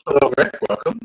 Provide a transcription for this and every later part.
Hello, Rick. Welcome.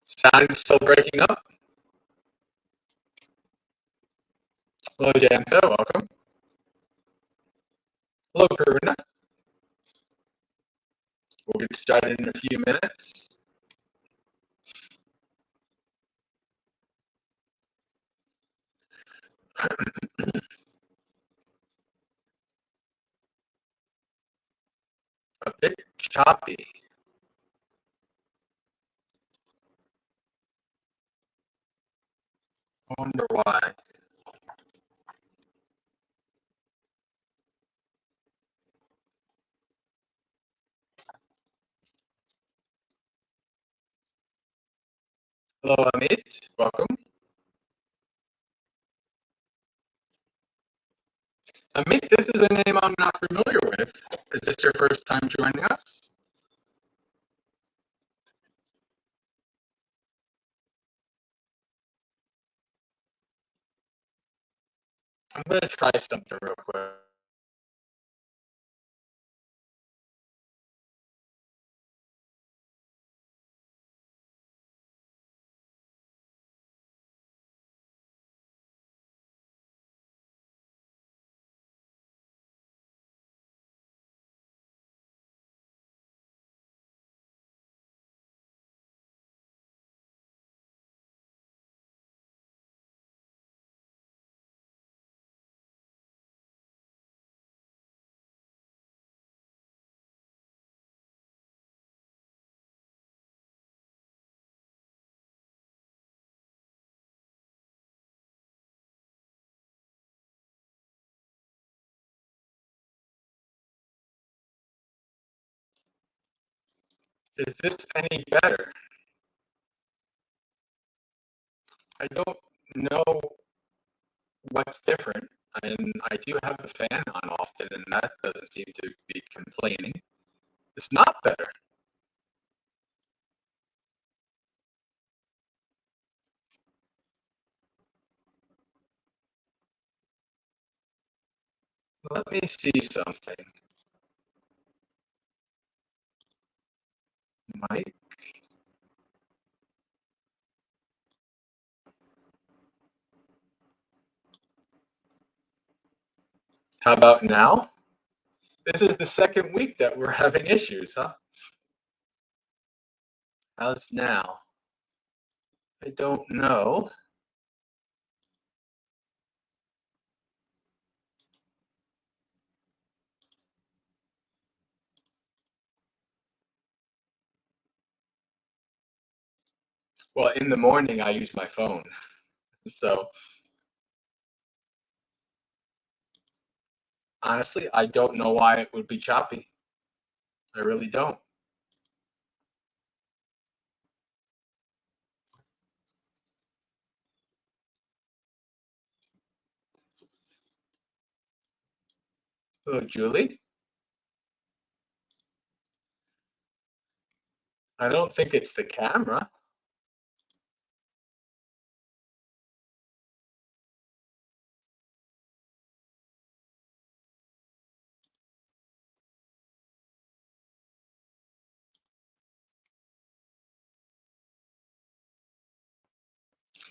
Sound still breaking up? Hello, Jantha. Welcome. Hello, Karuna. We'll get started in a few minutes. A bit choppy. I wonder why. Hello, Amit. Welcome. Amit, this is a name I'm not familiar with. Is this your first time joining us? I'm going to try something real quick. Is this any better? I don't know what's different. And I do have the fan on often, and that doesn't seem to be complaining. It's not better. Let me see something. Mike? How about now? This is the second week that we're having issues, huh? How's now? I don't know. Well, in the morning, I use my phone. So honestly, I don't know why it would be choppy. I really don't. Oh, Julie? I don't think it's the camera.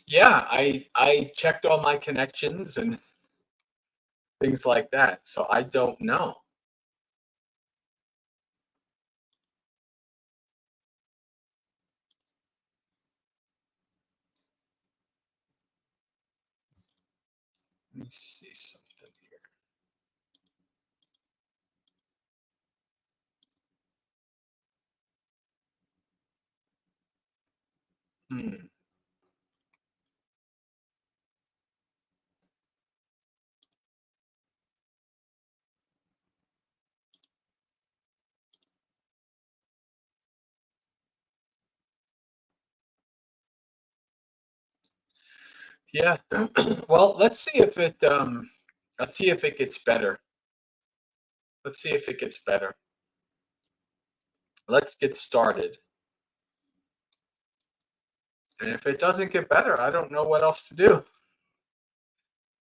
Yeah, I checked all my connections, and things like that. So I don't know. Let me see something here. Yeah. Well, let's see if it gets better. Let's see if it gets better. Let's get started. And if it doesn't get better, I don't know what else to do.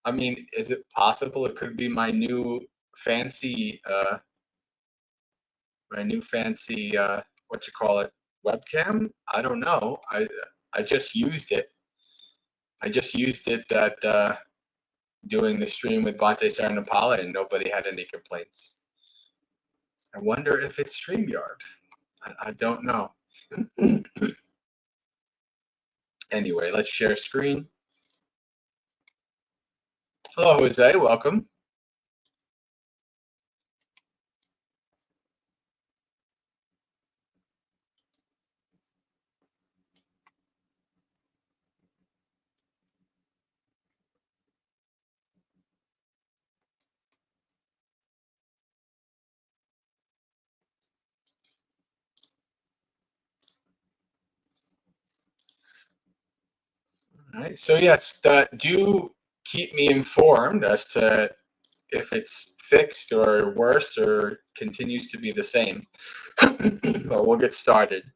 I mean, is it possible it could be fancy my new fancy what you call it, webcam? I don't know. I just used it. I just used it at doing the stream with Bhante Saranapala, and nobody had any complaints. I wonder if it's StreamYard. I don't know. Anyway, let's share screen. Hello, Jose. Welcome. All right. So yes, do keep me informed as to if it's fixed or worse or continues to be the same. But we'll get started.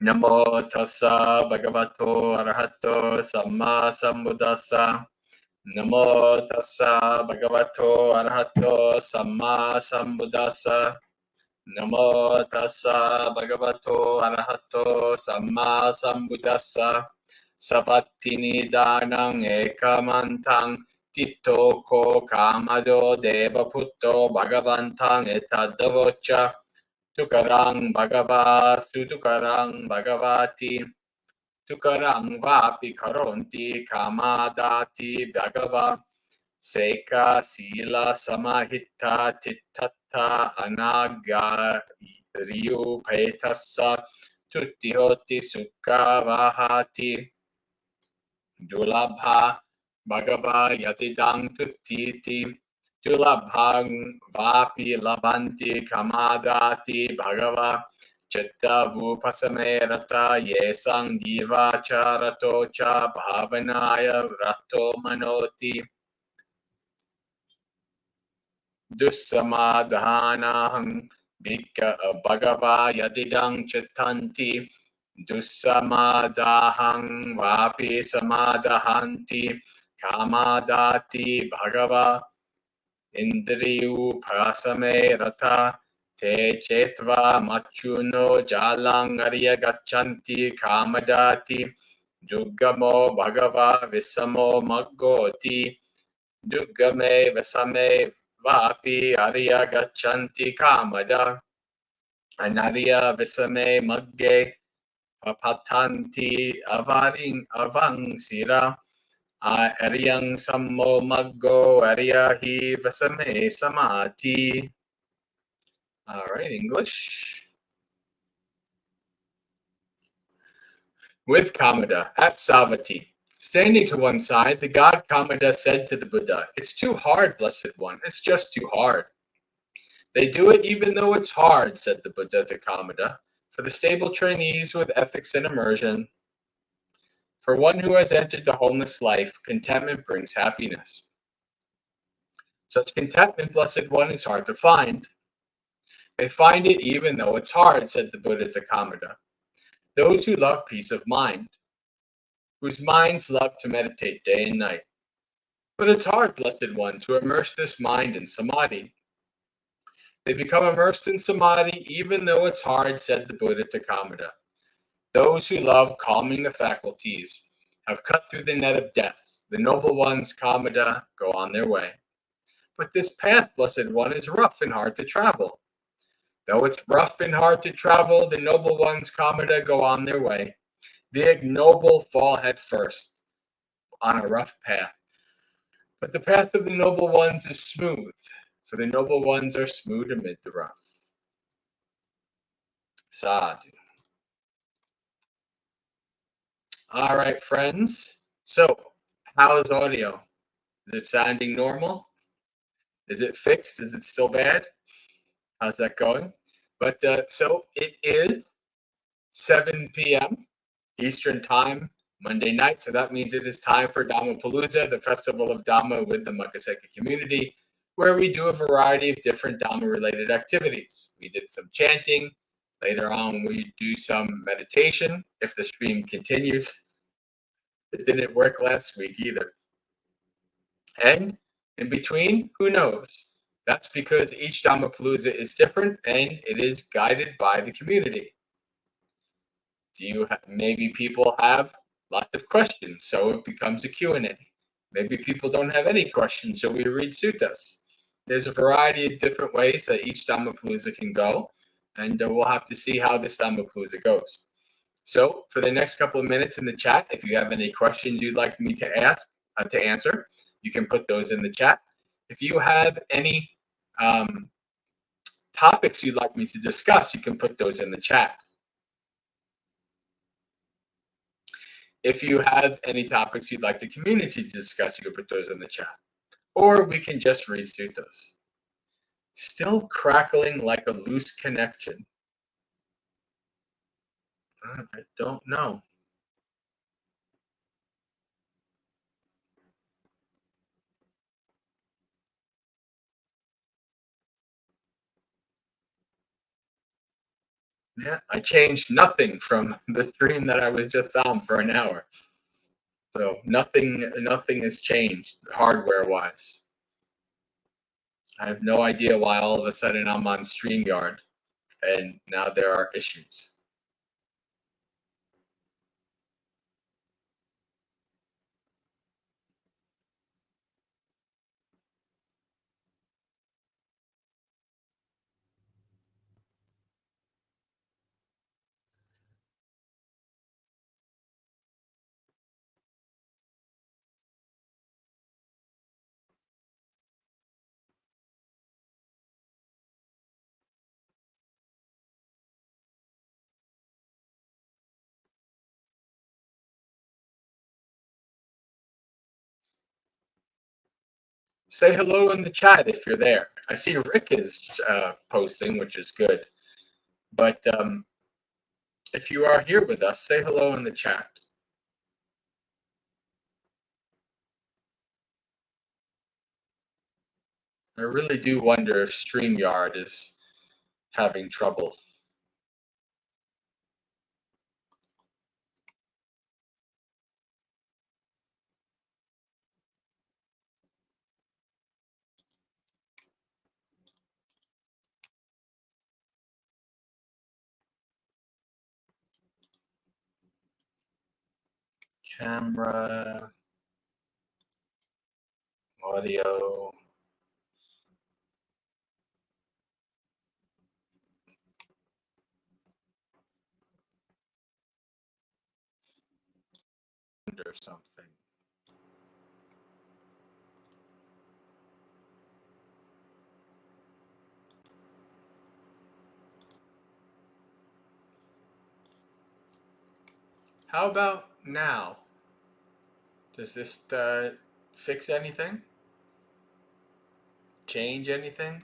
Namo tassa bhagavato arahato samma sambuddhassa. Namo tassa bhagavato arahato samma sambuddhassa. Namo tassa bhagavato arahato samma sambuddhassa. Savattini danang ekamantang titoko kamado deva putto bhagavantang etadavocha. Tukarang bhagava sutukarang bhagavati. Tukarang vapi karonti kamadati bhagava. Seka sila samahita tittata anaga riyu petassa tuttihoti sukha vahati. Dulabha bhagava yatidang tuttiti. Dulabhang vapi labanti kamadati bhagava. Chitta vupasame rata yesang diva charato cha bhavanaya rato manoti. Dussamadhanahang bhagava yadidang chitanti. Dussamadahang vapi samadahanti. Kamadati bhagava. Indriyu prasame rata. Te chetva machuno jalang arya gachanti kamadati. Duggamo bhagava visamo maggoti. Duggame visame vapi arya gachanti kamada. Anarya visame magge papatanti avang sira. Aryang sammo maggo aryahi visame samati. All right, English. With Kamada at Savatthi. Standing to one side, the god Kamada said to the Buddha, "It's too hard, Blessed One. It's just too hard." "They do it even though it's hard," said the Buddha to Kamada, "for the stable trainees with ethics and immersion. For one who has entered the wholeness life, contentment brings happiness. Such contentment, Blessed One, is hard to find." "They find it even though it's hard," said the Buddha to Kamada. "Those who love peace of mind, whose minds love to meditate day and night. But it's hard, Blessed One, to immerse this mind in samadhi." "They become immersed in samadhi even though it's hard," said the Buddha to Kamada. "Those who love calming the faculties have cut through the net of death. The noble ones, Kamada, go on their way." But this path, Blessed One, is rough and hard to travel. Though it's rough and hard to travel, the noble ones, Kamada, go on their way. The ignoble fall head first on a rough path. But the path of the noble ones is smooth, for the noble ones are smooth amid the rough. Sadhu. All right, friends. So, how's audio? Is it sounding normal? Is it fixed? Is it still bad? How's that going? But so it is 7 p.m. Eastern Time, Monday night. So that means it is time for Dhammapalooza, the festival of Dhamma with the Maggasekha community, where we do a variety of different Dhamma-related activities. We did some chanting. Later on, we do some meditation, if the stream continues. It didn't work last week either. And in between, who knows? That's because each Dhammapalooza is different and it is guided by the community. Maybe people have lots of questions, so it becomes a Q&A. Maybe people don't have any questions, so we read suttas. There's a variety of different ways that each Dhammapalooza can go, and we'll have to see how this Dhammapalooza goes. So for the next couple of minutes in the chat, if you have any questions you'd like me to answer, you can put those in the chat. If you have any topics you'd like me to discuss, you can put those in the chat. If you have any topics you'd like the community to discuss, you can put those in the chat. Or we can just read suttas. Still crackling like a loose connection. I don't know. Yeah, I changed nothing from the stream that I was just on for an hour. So nothing has changed hardware-wise. I have no idea why all of a sudden I'm on StreamYard and now there are issues. Say hello in the chat if you're there. I see Rick is posting, which is good. But if you are here with us, say hello in the chat. I really do wonder if StreamYard is having trouble. Camera, audio. Or something. How about now? Does this fix anything? Change anything?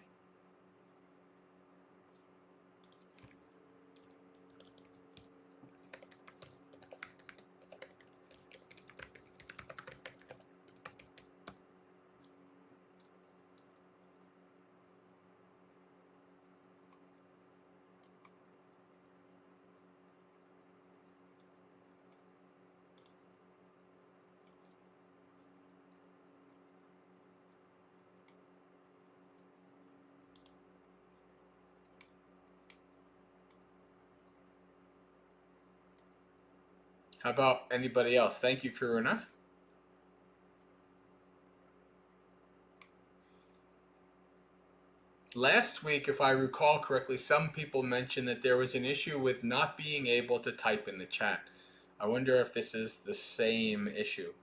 How about anybody else? Thank you, Karuna. Last week, if I recall correctly, some people mentioned that there was an issue with not being able to type in the chat. I wonder if this is the same issue.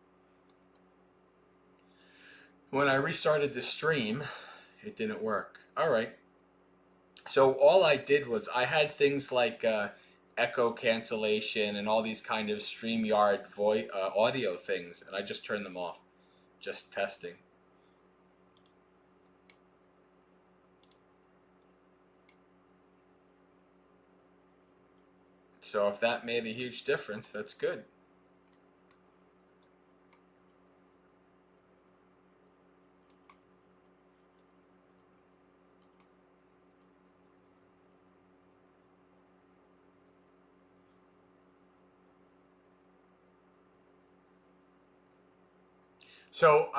When I restarted the stream, it didn't work. All right. So all I did was I had things like echo cancellation and all these kind of StreamYard audio things, and I just turned them off. Just testing. So if that made a huge difference, that's good. So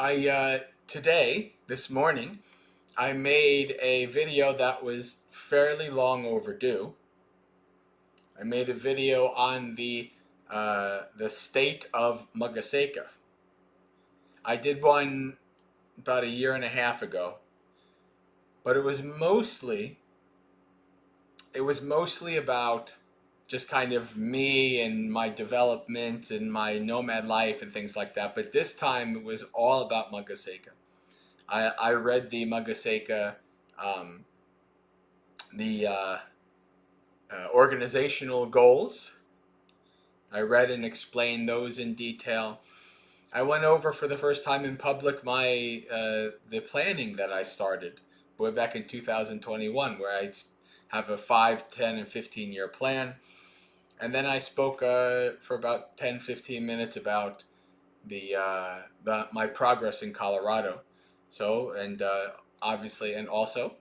this morning, I made a video that was fairly long overdue. I made a video on the state of Maggasekha. I did one about a year and a half ago, but it was mostly about just kind of me and my development and my nomad life and things like that. But this time it was all about Maggasekha. I read the Maggasekha, the organizational goals. I read and explained those in detail. I went over for the first time in public my the planning that I started way back in 2021, where I have a 5, 10, and 15-year plan. And then I spoke for about 10, 15 minutes about my progress in Colorado. So, and obviously, and also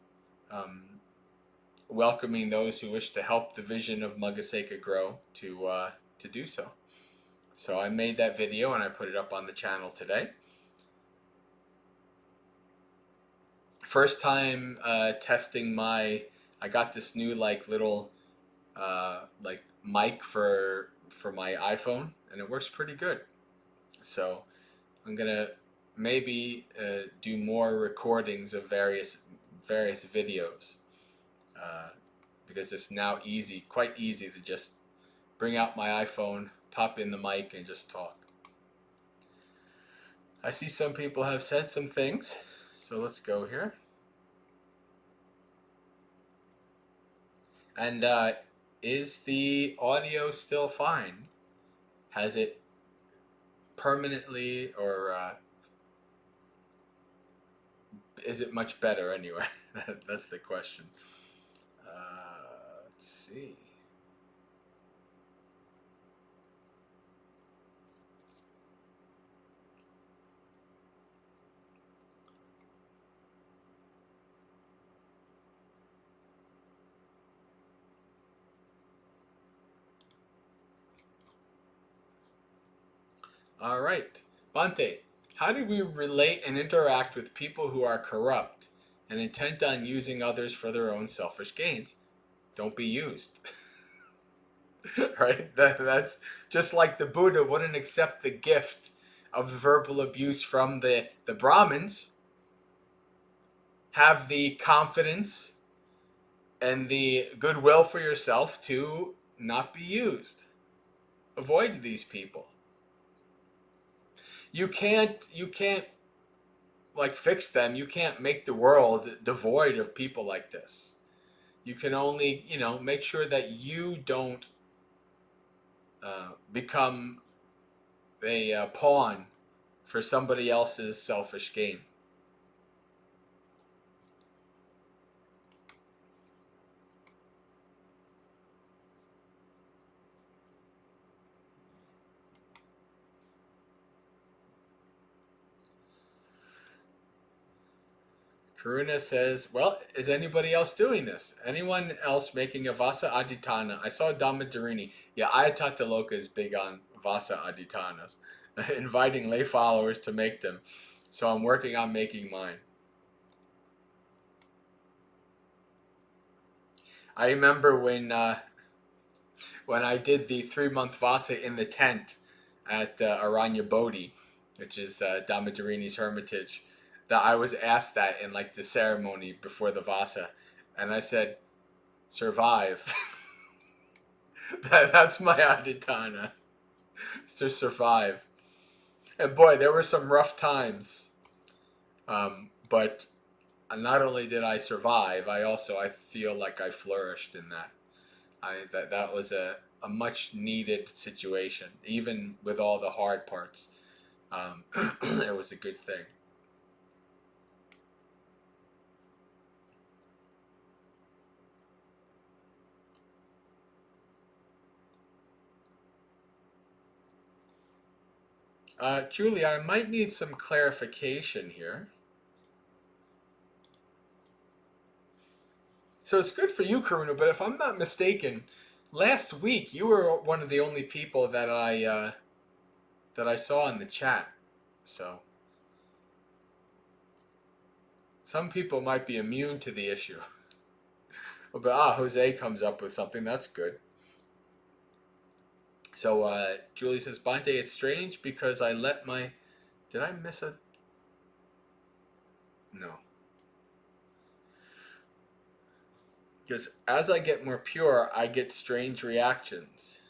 welcoming those who wish to help the vision of Maggasekha grow to do so. So I made that video and I put it up on the channel today. First time testing I got this new little mic for my iPhone, and it works pretty good. So I'm gonna maybe do more recordings of various videos because it's now quite easy to just bring out my iPhone, pop in the mic, and just talk. I see some people have said some things, so let's go here. And is the audio still fine? Has it permanently, or is it much better anyway? That's the question. Let's see. All right. Bante, how do we relate and interact with people who are corrupt and intent on using others for their own selfish gains? Don't be used. Right? That's just like the Buddha wouldn't accept the gift of verbal abuse from the Brahmins. Have the confidence and the goodwill for yourself to not be used. Avoid these people. You can't fix them. You can't make the world devoid of people like this. You can only, make sure that you don't become a pawn for somebody else's selfish gain. Karuna says, well, is anybody else doing this? Anyone else making a Vasa Aditana? I saw Dhamma. Yeah, Ayatata is big on Vasa Aditanas, inviting lay followers to make them. So I'm working on making mine. I remember when I did the 3-month Vasa in the tent at Aranya Bodhi, which is Dhamma hermitage. that I was asked that in like the ceremony before the Vasa, and I said, survive. That's my adhitthana, is to survive. And boy, there were some rough times. But not only did I survive, I feel like I flourished in that. That was a much needed situation, even with all the hard parts. It was a good thing. Julie, I might need some clarification here. So it's good for you, Karuna, but if I'm not mistaken, last week you were one of the only people that I saw in the chat. So some people might be immune to the issue. But Jose comes up with something. That's good. So Julie says, Bante, it's strange because I let my... Did I miss a... No. Because as I get more pure, I get strange reactions.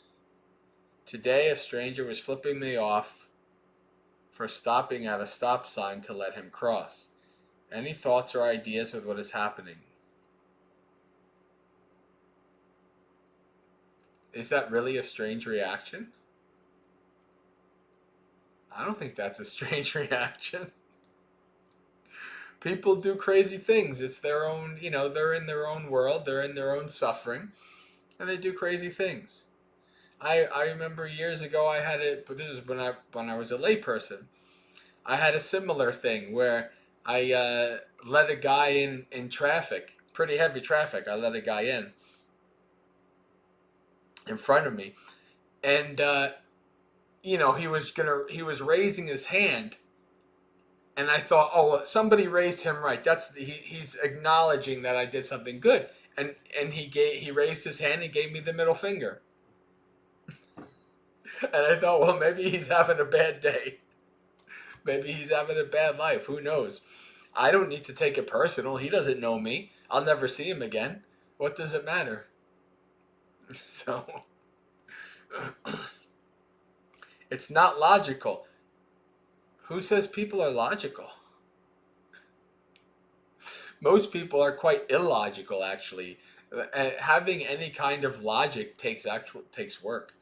Today, a stranger was flipping me off for stopping at a stop sign to let him cross. Any thoughts or ideas with what is happening? Is that really a strange reaction? I don't think that's a strange reaction. People do crazy things. It's their own, they're in their own world, they're in their own suffering, and they do crazy things. I remember years ago but this is when I was a layperson. I had a similar thing where I let a guy in traffic, pretty heavy traffic. I let a guy in front of me, and he was raising his hand, and I thought, oh, well, somebody raised him right. He's acknowledging that I did something good, and he raised his hand and gave me the middle finger, and I thought, well, maybe he's having a bad day, maybe he's having a bad life. Who knows? I don't need to take it personal. He doesn't know me. I'll never see him again. What does it matter? So it's not logical. Who says people are logical? Most people are quite illogical, actually. Having any kind of logic takes work.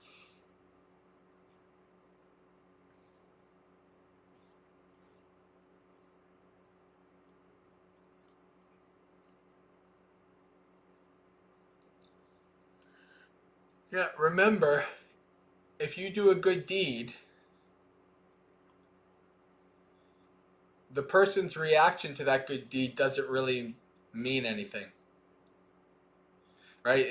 Yeah, remember, if you do a good deed, the person's reaction to that good deed doesn't really mean anything, right?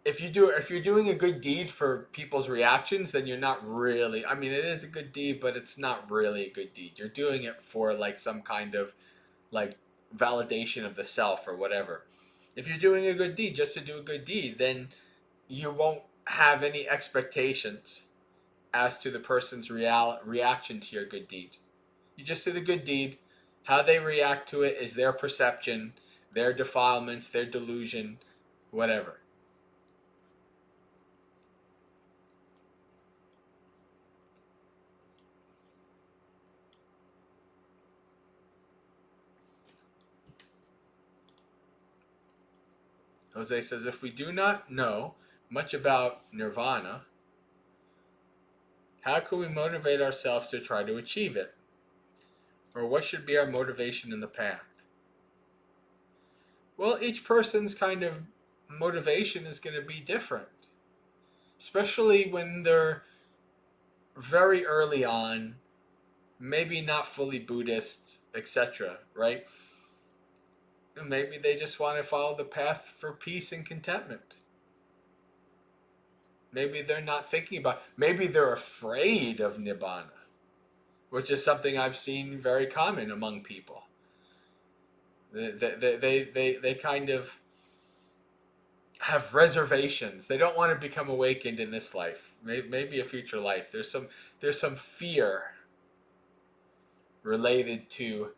If you're doing a good deed for people's reactions, then you're not really. I mean, it is a good deed, but it's not really a good deed. You're doing it for like some kind of like validation of the self or whatever. If you're doing a good deed just to do a good deed, then you won't have any expectations as to the person's reaction to your good deed. You just do the good deed. How they react to it is their perception, their defilements, their delusion, whatever. Jose says, if we do not know much about nirvana, how can we motivate ourselves to try to achieve it? Or what should be our motivation in the path? Well, each person's kind of motivation is going to be different. Especially when they're very early on, maybe not fully Buddhist, etc., right? And maybe they just want to follow the path for peace and contentment. Maybe they're not thinking about, maybe they're afraid of nibbana, which is something I've seen very common among people. They kind of have reservations. They don't want to become awakened in this life. Maybe a future life. There's some fear related to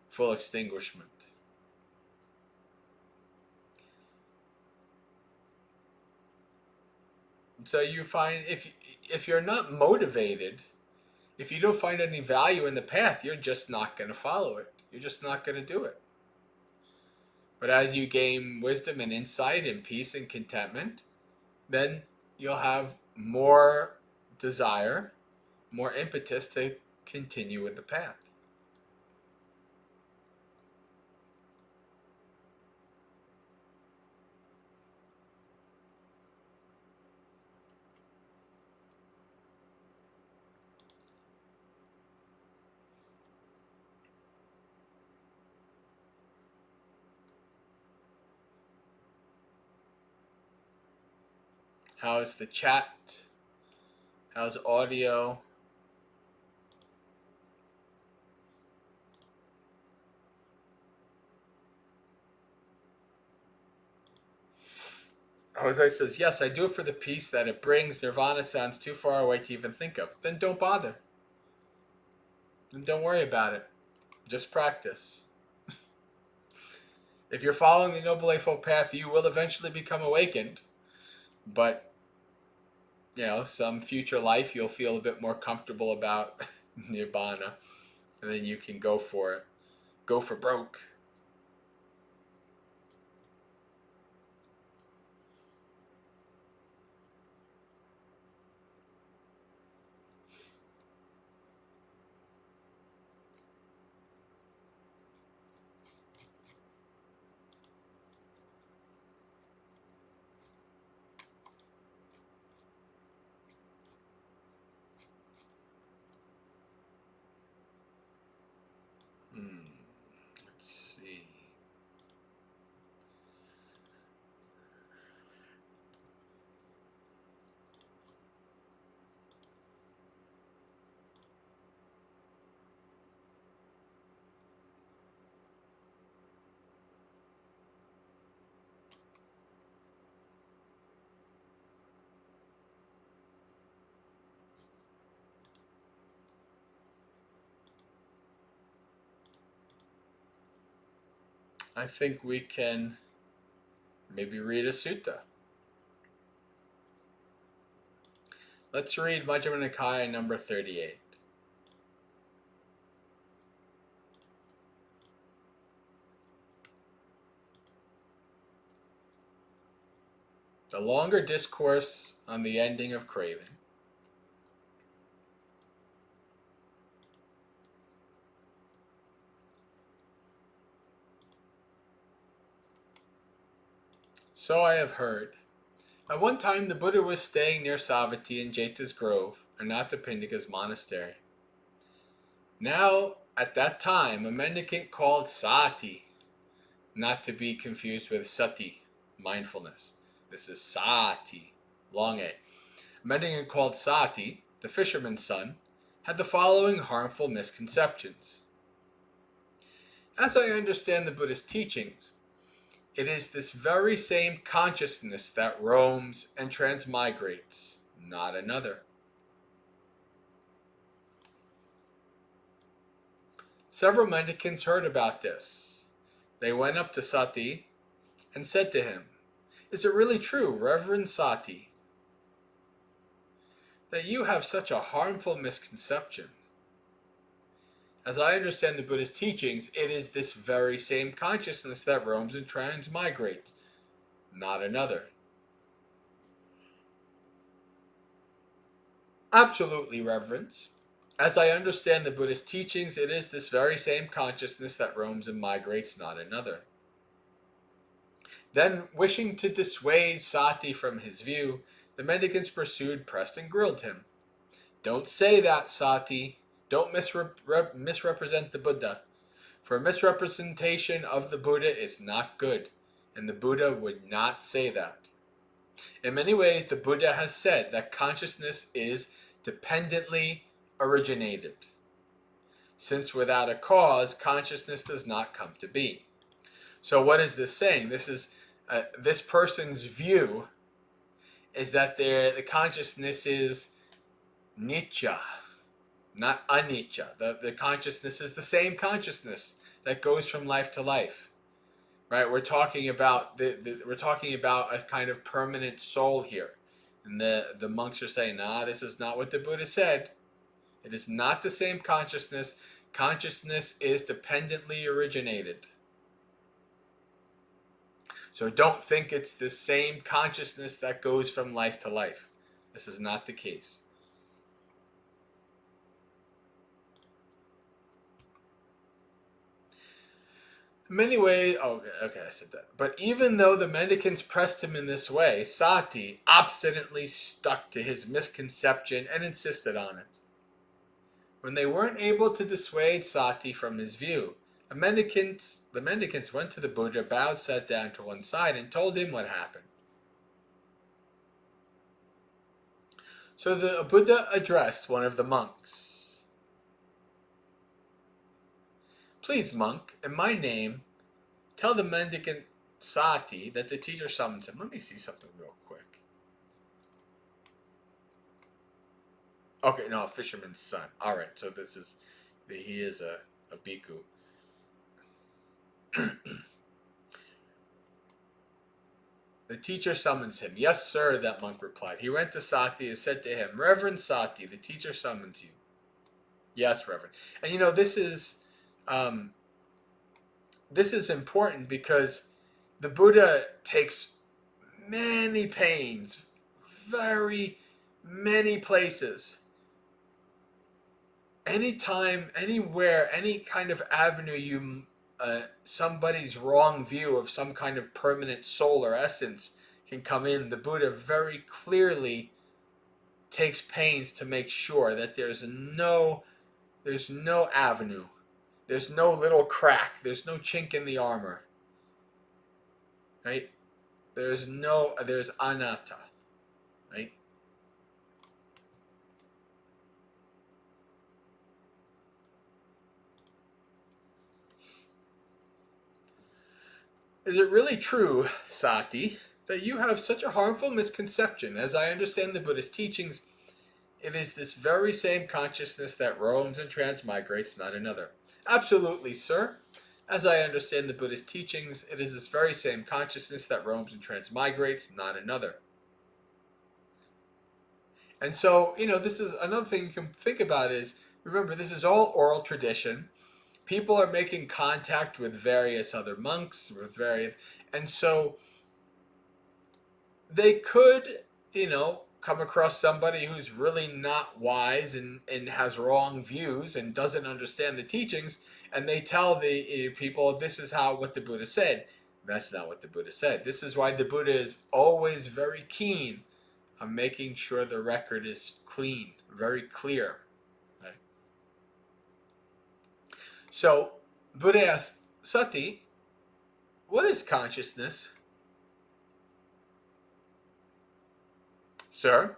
full extinguishment. So you find if you're not motivated, if you don't find any value in the path, you're just not going to follow it. You're just not going to do it. But as you gain wisdom and insight and peace and contentment, then you'll have more desire, more impetus to continue with the path. How's the chat? How's audio? Jose says, yes, I do it for the peace that it brings. Nirvana sounds too far away to even think of. Then don't bother. Then don't worry about it. Just practice. If you're following the Noble Eightfold Path, you will eventually become awakened. But, some future life you'll feel a bit more comfortable about Nibbana. And then you can go for it. Go for broke. Let's see. I think we can maybe read a sutta. Let's read Majjhima Nikaya number 38. The longer discourse on the ending of craving. So I have heard. At one time the Buddha was staying near Savatthi in Jeta's grove, Anathapindika's monastery. Now, at that time, a mendicant called Sati, not to be confused with Sati, mindfulness. This is Sati, long A. A mendicant called Sati, the fisherman's son, had the following harmful misconceptions. As I understand the Buddhist teachings, it is this very same consciousness that roams and transmigrates, not another. Several mendicants heard about this. They went up to Sati and said to him, "Is it really true, Reverend Sati, that you have such a harmful misconception? As I understand the Buddhist teachings, it is this very same consciousness that roams and transmigrates, not another." Absolutely, Reverence. As I understand the Buddhist teachings, it is this very same consciousness that roams and migrates, not another. Then, wishing to dissuade Sati from his view, the mendicants pursued, pressed, and grilled him. Don't say that, Sati. Don't misrepresent the Buddha. For a misrepresentation of the Buddha is not good, and the Buddha would not say that. In many ways, the Buddha has said that consciousness is dependently originated, since without a cause, consciousness does not come to be. So what is this saying? This is this person's view is that the consciousness is nitya, not anicca. The consciousness is the same consciousness that goes from life to life, right? We're talking about we're talking about a kind of permanent soul here, and the monks are saying, nah, this is not what the Buddha said. It is not the same consciousness. Consciousness is dependently originated. So don't think it's the same consciousness that goes from life to life. This is not the case. In many ways, okay, I said that. But even though the mendicants pressed him in this way, Sati obstinately stuck to his misconception and insisted on it. When they weren't able to dissuade Sati from his view, the mendicants went to the Buddha, bowed, sat down to one side, and told him what happened. So the Buddha addressed one of the monks. Please, monk, in my name, tell the mendicant Sati that the teacher summons him. Let me see something real quick. Okay, no, a fisherman's son. All right, so he is a bhikkhu. The teacher summons him. Yes, sir, that monk replied. He went to Sati and said to him, Reverend Sati, the teacher summons you. Yes, Reverend. And this is important because the Buddha takes many pains, very many places. Anytime, anywhere, any kind of avenue somebody's wrong view of some kind of permanent soul or essence can come in, the Buddha very clearly takes pains to make sure that there's no avenue, there's no little crack, there's no chink in the armor, right? There's anatta, right? Is it really true, Sati, that you have such a harmful misconception? As I understand the Buddhist teachings, it is this very same consciousness that roams and transmigrates, not another. Absolutely, sir. As I understand the Buddhist teachings, it is this very same consciousness that roams and transmigrates, not another. And so, this is another thing you can think about is, remember, this is all oral tradition. People are making contact with various other monks, and so they could, come across somebody who's really not wise and has wrong views and doesn't understand the teachings, and they tell the people, this is what the Buddha said. That's not what the Buddha said. This is why the Buddha is always very keen on making sure the record is clean, very clear. Right? So Buddha asked, Sati, what is consciousness? Sir,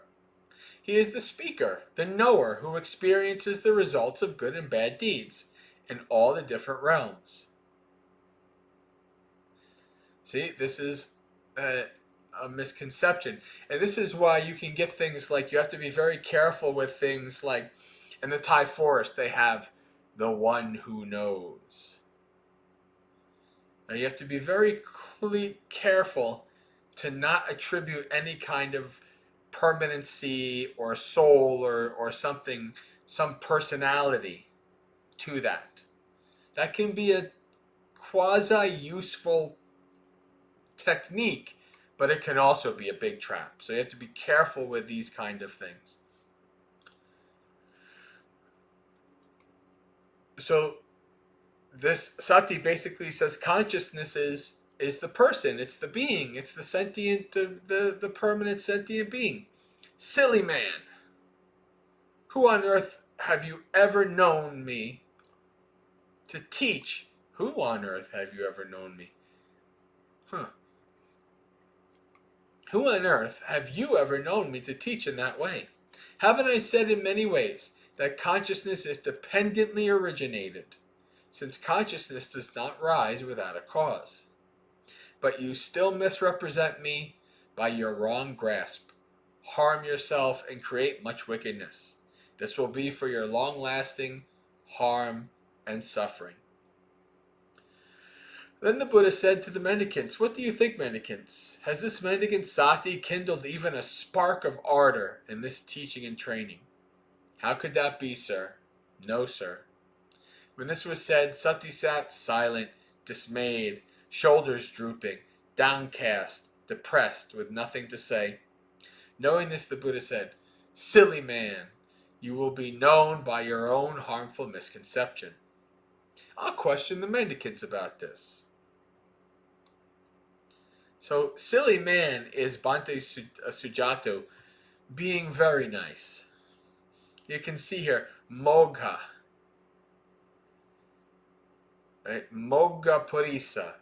he is the speaker, the knower who experiences the results of good and bad deeds in all the different realms. See, this is a misconception. And this is why you can get things like, you have to be very careful with things like, in the Thai forest, they have the one who knows. Now you have to be very careful to not attribute any kind of permanency or soul or something, some personality to that. That can be a quasi-useful technique, but it can also be a big trap. So you have to be careful with these kind of things. So this Sati basically says consciousness is the person, it's the being, it's the sentient, the permanent sentient being. Silly man, who on earth have you ever known me to teach? Who on earth have you ever known me? Who on earth have you ever known me to teach in that way? Haven't I said in many ways that consciousness is dependently originated, since consciousness does not rise without a cause? But you still misrepresent me by your wrong grasp, harm yourself, and create much wickedness. This will be for your long-lasting harm and suffering. Then the Buddha said to the mendicants, "What do you think, mendicants? Has this mendicant sati kindled even a spark of ardor in this teaching and training?" "How could that be, sir?" "No, sir." When this was said, Sati sat silent, dismayed, shoulders drooping, downcast, depressed, with nothing to say. Knowing this, the Buddha said, "Silly man, you will be known by your own harmful misconception." I'll question the mendicants about this. So, silly man is Bhante Sujato being very nice. You can see here, Mogha. Right? Mogha Purisa,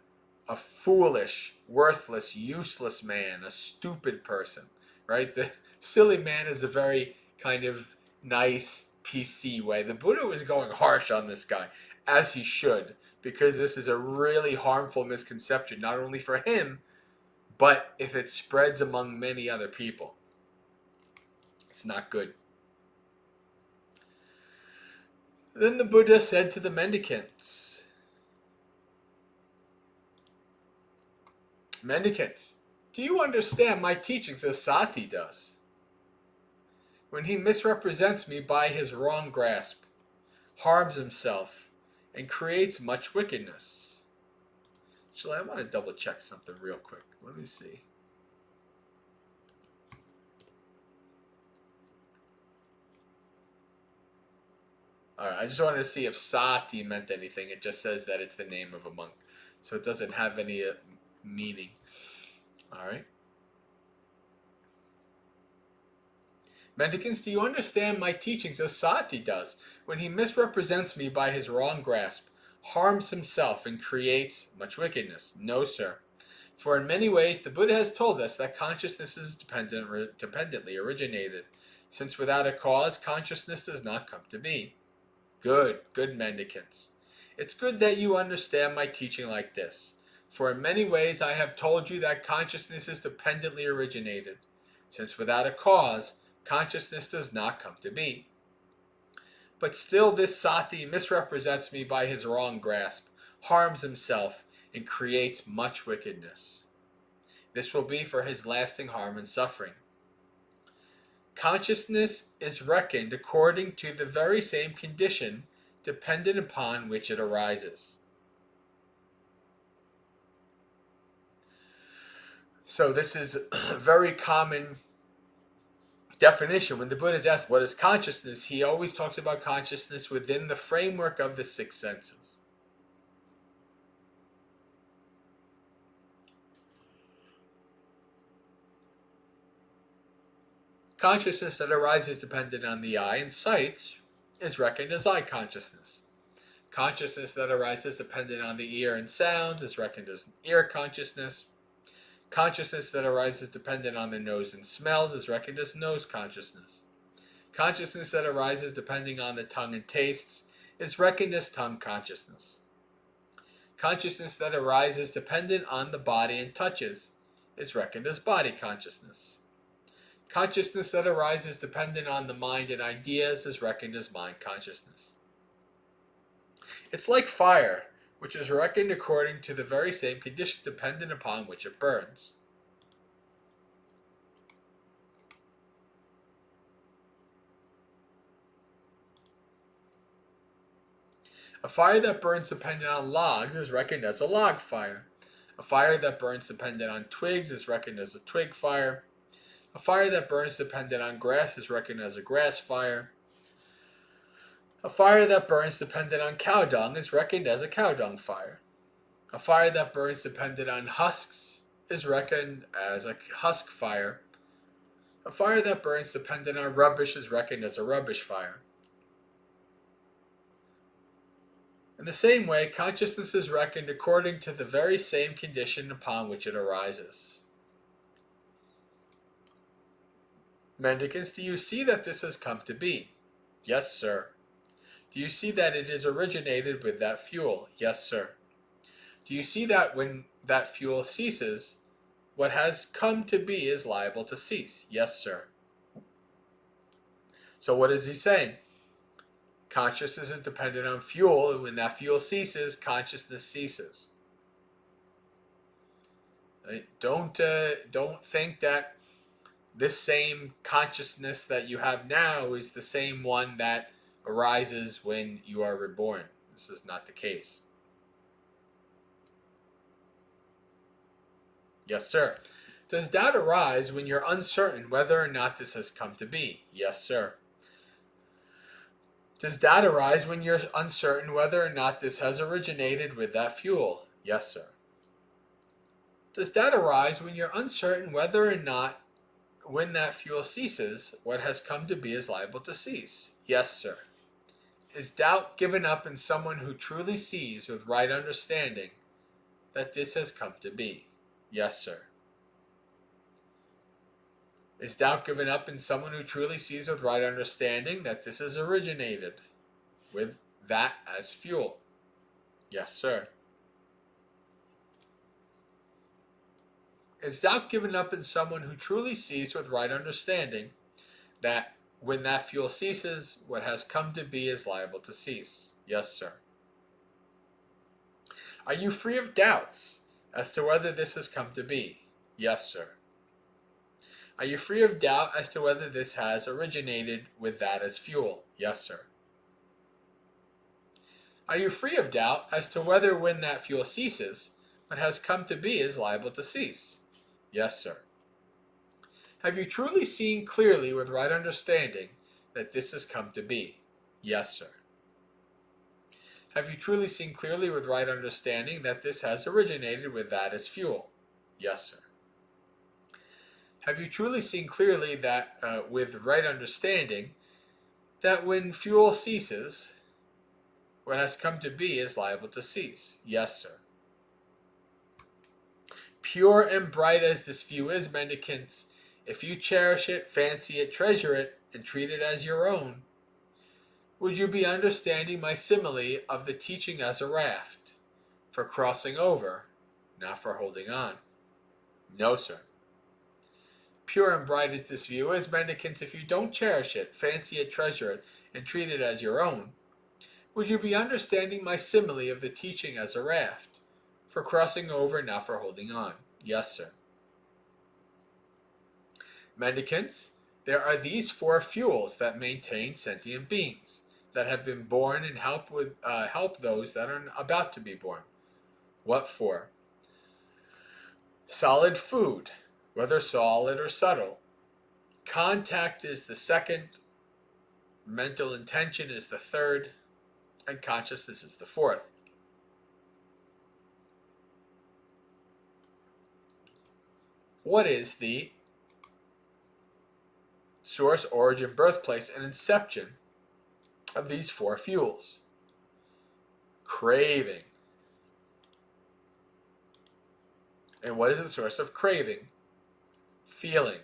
a foolish, worthless, useless man, a stupid person. Right? The silly man is a very kind of nice, PC way. The Buddha was going harsh on this guy, as he should, because this is a really harmful misconception, not only for him, but if it spreads among many other people. It's not good. Then the Buddha said to the mendicants, "Mendicants, do you understand my teachings as Sati does? When he misrepresents me by his wrong grasp, harms himself, and creates much wickedness." Actually, I want to double check something real quick. Let me see. Alright, I just wanted to see if Sati meant anything. It just says that it's the name of a monk. So it doesn't have any meaning. Alright. "Mendicants, do you understand my teachings as Sati does? When he misrepresents me by his wrong grasp, harms himself, and creates much wickedness?" "No, sir. For in many ways the Buddha has told us that consciousness is dependently originated, since without a cause, consciousness does not come to be." Good, good mendicants. It's good that you understand my teaching like this. For in many ways I have told you that consciousness is dependently originated, since without a cause, consciousness does not come to be. But still this Sati misrepresents me by his wrong grasp, harms himself, and creates much wickedness. This will be for his lasting harm and suffering. Consciousness is reckoned according to the very same condition dependent upon which it arises. So this is a very common definition. When the Buddha is asked what is consciousness, he always talks about consciousness within the framework of the six senses. Consciousness that arises dependent on the eye and sight is reckoned as eye consciousness. Consciousness that arises dependent on the ear and sounds is reckoned as ear consciousness. Consciousness that arises dependent on the nose and smells is reckoned as nose consciousness. Consciousness that arises depending on the tongue and tastes is reckoned as tongue consciousness. Consciousness that arises dependent on the body and touches is reckoned as body consciousness. Consciousness that arises dependent on the mind and ideas is reckoned as mind consciousness. It's like fire, which is reckoned according to the very same condition dependent upon which it burns. A fire that burns dependent on logs is reckoned as a log fire. A fire that burns dependent on twigs is reckoned as a twig fire. A fire that burns dependent on grass is reckoned as a grass fire. A fire that burns dependent on cow dung is reckoned as a cow dung fire. A fire that burns dependent on husks is reckoned as a husk fire. A fire that burns dependent on rubbish is reckoned as a rubbish fire. In the same way, consciousness is reckoned according to the very same condition upon which it arises. Mendicants, do you see that this has come to be? Yes, sir. Do you see that it is originated with that fuel? Yes, sir. Do you see that when that fuel ceases, what has come to be is liable to cease? Yes, sir. So what is he saying? Consciousness is dependent on fuel, and when that fuel ceases, consciousness ceases. Right? Don't think that this same consciousness that you have now is the same one that arises when you are reborn. This is not the case. Yes, sir. Does doubt arise when you're uncertain whether or not this has come to be? Yes, sir. Does doubt arise when you're uncertain whether or not this has originated with that fuel? Yes, sir. Does doubt arise when you're uncertain whether or not when that fuel ceases, what has come to be is liable to cease? Yes, sir. Is doubt given up in someone who truly sees with right understanding that this has come to be? Yes, sir. Is doubt given up in someone who truly sees with right understanding that this has originated with that as fuel? Yes, sir. Is doubt given up in someone who truly sees with right understanding that when that fuel ceases, what has come to be is liable to cease? Yes, sir. Are you free of doubts as to whether this has come to be? Yes, sir. Are you free of doubt as to whether this has originated with that as fuel? Yes, sir. Are you free of doubt as to whether when that fuel ceases, what has come to be is liable to cease? Yes, sir. Have you truly seen clearly with right understanding that this has come to be? Yes, sir. Have you truly seen clearly with right understanding that this has originated with that as fuel? Yes, sir. Have you truly seen clearly that with right understanding that when fuel ceases, what has come to be is liable to cease? Yes, sir. Pure and bright as this view is, mendicants, if you cherish it, fancy it, treasure it, and treat it as your own, would you be understanding my simile of the teaching as a raft, for crossing over, not for holding on? No, sir. Pure and bright as this view is, mendicants, if you don't cherish it, fancy it, treasure it, and treat it as your own, would you be understanding my simile of the teaching as a raft, for crossing over, not for holding on? Yes, sir. Mendicants, there are these four fuels that maintain sentient beings, that have been born and help those that are about to be born. What for? Solid food, whether solid or subtle. Contact is the second, mental intention is the third, and consciousness is the fourth. What is the source, origin, birthplace, and inception of these four fuels? Craving. And what is the source of craving? Feeling.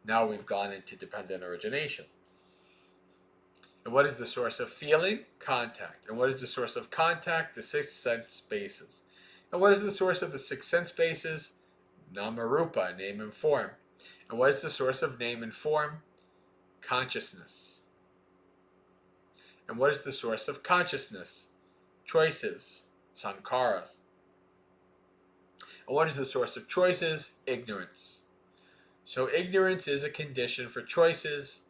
Now we've gone into dependent origination. And what is the source of feeling? Contact. And what is the source of contact? The sixth sense bases. And what is the source of the sixth sense bases? Namarupa, name and form. And what is the source of name and form? Consciousness. And what is the source of consciousness? Choices, sankharas. And what is the source of choices? Ignorance. So ignorance is a condition for choices.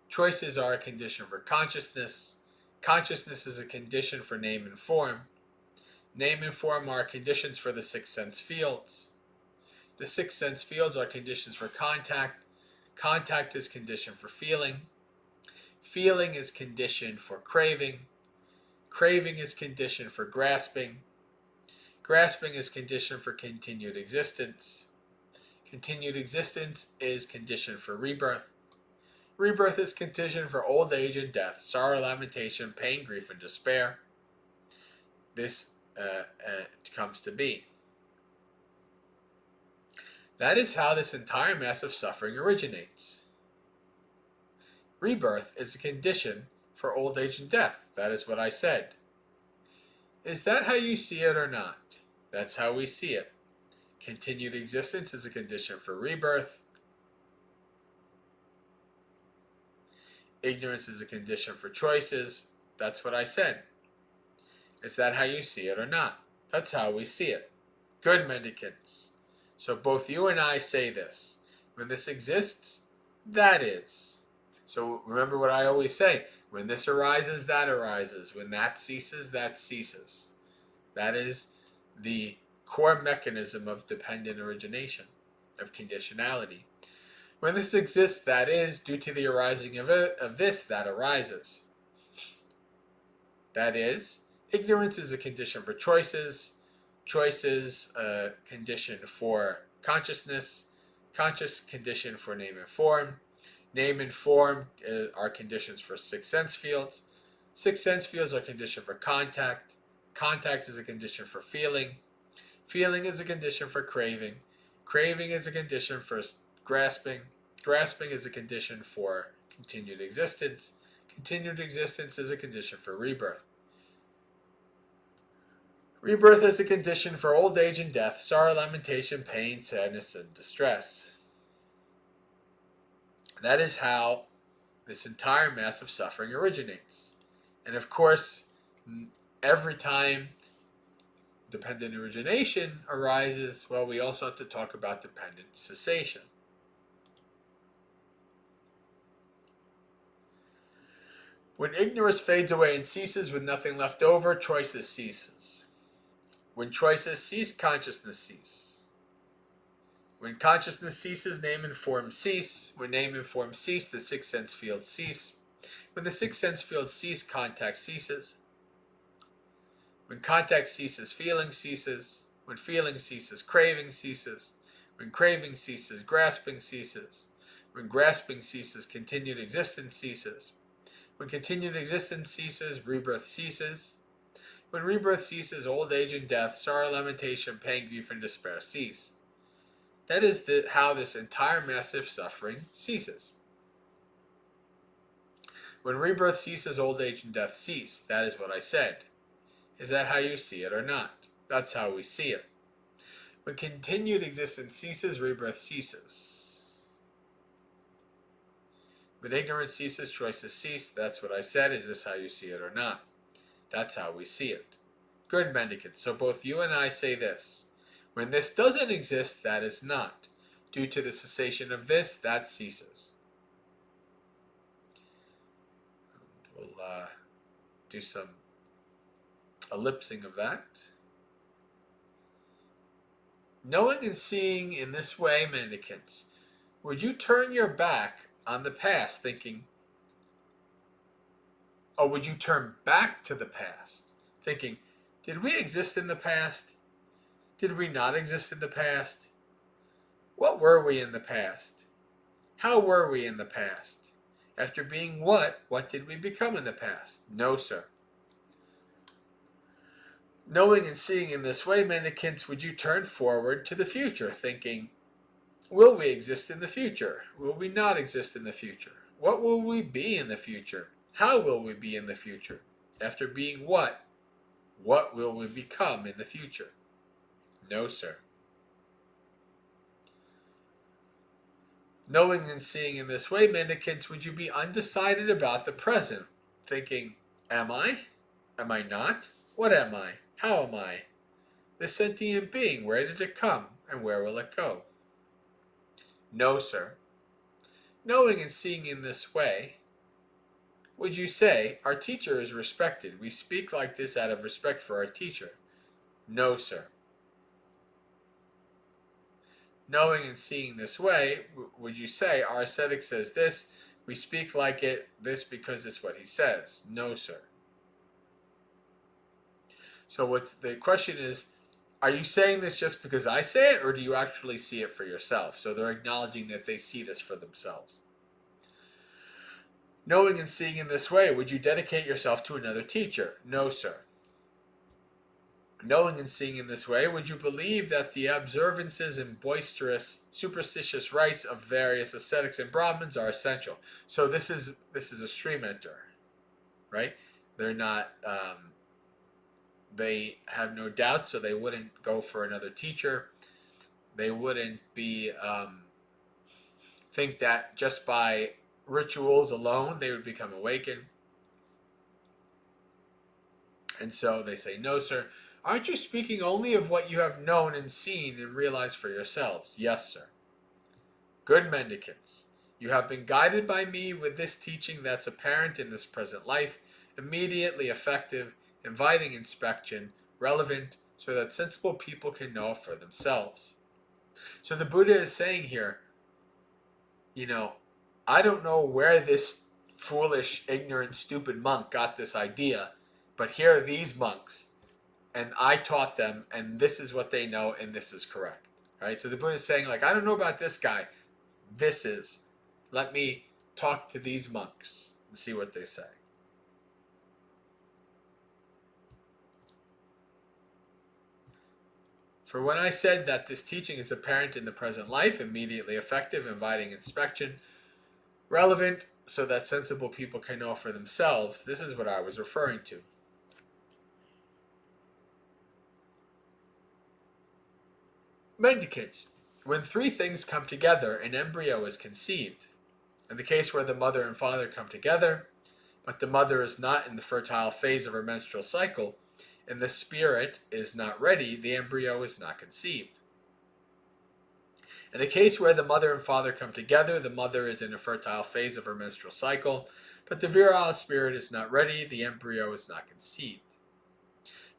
Choices are a condition for consciousness. Consciousness is a condition for name and form. Name and form are conditions for the six sense fields. The six sense fields are conditions for contact. Contact is conditioned for feeling. Feeling is conditioned for craving. Craving is conditioned for grasping. Grasping is conditioned for continued existence. Continued existence is conditioned for rebirth. Rebirth is conditioned for old age and death, sorrow, lamentation, pain, grief, and despair. This comes to be. That is how this entire mass of suffering originates. Rebirth is a condition for old age and death. That is what I said. Is that how you see it or not? That's how we see it. Continued existence is a condition for rebirth. Ignorance is a condition for choices. That's what I said. Is that how you see it or not? That's how we see it. Good mendicants. So both you and I say this. When this exists, that is. So remember what I always say. When this arises, that arises. When that ceases, that ceases. That is the core mechanism of dependent origination, of conditionality. When this exists, that is, due to the arising of this, that arises. That is, ignorance is a condition for choices, choices a condition for consciousness, conscious condition for name and form are conditions for six sense fields, six sense fields are condition for contact, contact is a condition for feeling, feeling is a condition for craving, craving is a condition for grasping, grasping is a condition for continued existence, continued existence is a condition for rebirth. Rebirth is a condition for old age and death, sorrow, lamentation, pain, sadness, and distress. That is how this entire mass of suffering originates. And of course, every time dependent origination arises, well, we also have to talk about dependent cessation. When ignorance fades away and ceases with nothing left over, choices ceases. When choices cease, consciousness ceases. When consciousness ceases, name and form cease. When name and form cease, the six sense fields cease. When the six sense fields cease, contact ceases. When contact ceases, feeling ceases. When feeling ceases, craving ceases. When craving ceases, grasping ceases. When grasping ceases, continued existence ceases. When continued existence ceases, rebirth ceases. When rebirth ceases, old age and death, sorrow, lamentation, pain, grief, and despair cease. That is how this entire massive suffering ceases. When rebirth ceases, old age and death cease. That is what I said. Is that how you see it or not? That's how we see it. When continued existence ceases, rebirth ceases. When ignorance ceases, choices cease. That's what I said. Is this how you see it or not? That's how we see it. Good mendicant. So both you and I say this. When this doesn't exist, that is not. Due to the cessation of this, that ceases. We'll do some ellipsing of that. Knowing and seeing in this way, mendicants, would you turn your back on the past thinking, or would you turn back to the past thinking, did we exist in the past? Did we not exist in the past? What were we in the past? How were we in the past? After being what did we become in the past? No, sir. Knowing and seeing in this way, mendicants, would you turn forward to the future, thinking, will we exist in the future? Will we not exist in the future? What will we be in the future? How will we be in the future? After being what will we become in the future? No, sir. Knowing and seeing in this way, mendicants, would you be undecided about the present, thinking, am I? Am I not? What am I? How am I? This sentient being, where did it come, and where will it go? No, sir. Knowing and seeing in this way, would you say, our teacher is respected, we speak like this out of respect for our teacher? No, sir. Knowing and seeing this way, would you say, our ascetic says this, we speak like this because it's what he says? No, sir. So the question is, are you saying this just because I say it, or do you actually see it for yourself? So they're acknowledging that they see this for themselves. Knowing and seeing in this way, would you dedicate yourself to another teacher? No, sir. Knowing and seeing in this way, would you believe that the observances and boisterous, superstitious rites of various ascetics and Brahmins are essential? So this is a stream enter, right? They're not, they have no doubt, so they wouldn't go for another teacher. They wouldn't be, think that just by rituals alone they would become awakened. And so they say, no, sir. Aren't you speaking only of what you have known and seen and realized for yourselves? Yes, sir. Good mendicants, you have been guided by me with this teaching that's apparent in this present life, immediately effective, inviting inspection, relevant, so that sensible people can know for themselves. So the Buddha is saying here, I don't know where this foolish, ignorant, stupid monk got this idea, but here are these monks, and I taught them, and this is what they know, and this is correct. Right? So the Buddha is saying, I don't know about this guy. This is. Let me talk to these monks and see what they say. For when I said that this teaching is apparent in the present life, immediately effective, inviting inspection, relevant, so that sensible people can know for themselves, this is what I was referring to. Mendicants, when three things come together, an embryo is conceived. In the case where the mother and father come together, but the mother is not in the fertile phase of her menstrual cycle, and the spirit is not ready, the embryo is not conceived. In the case where the mother and father come together, the mother is in a fertile phase of her menstrual cycle, but the virile spirit is not ready, the embryo is not conceived.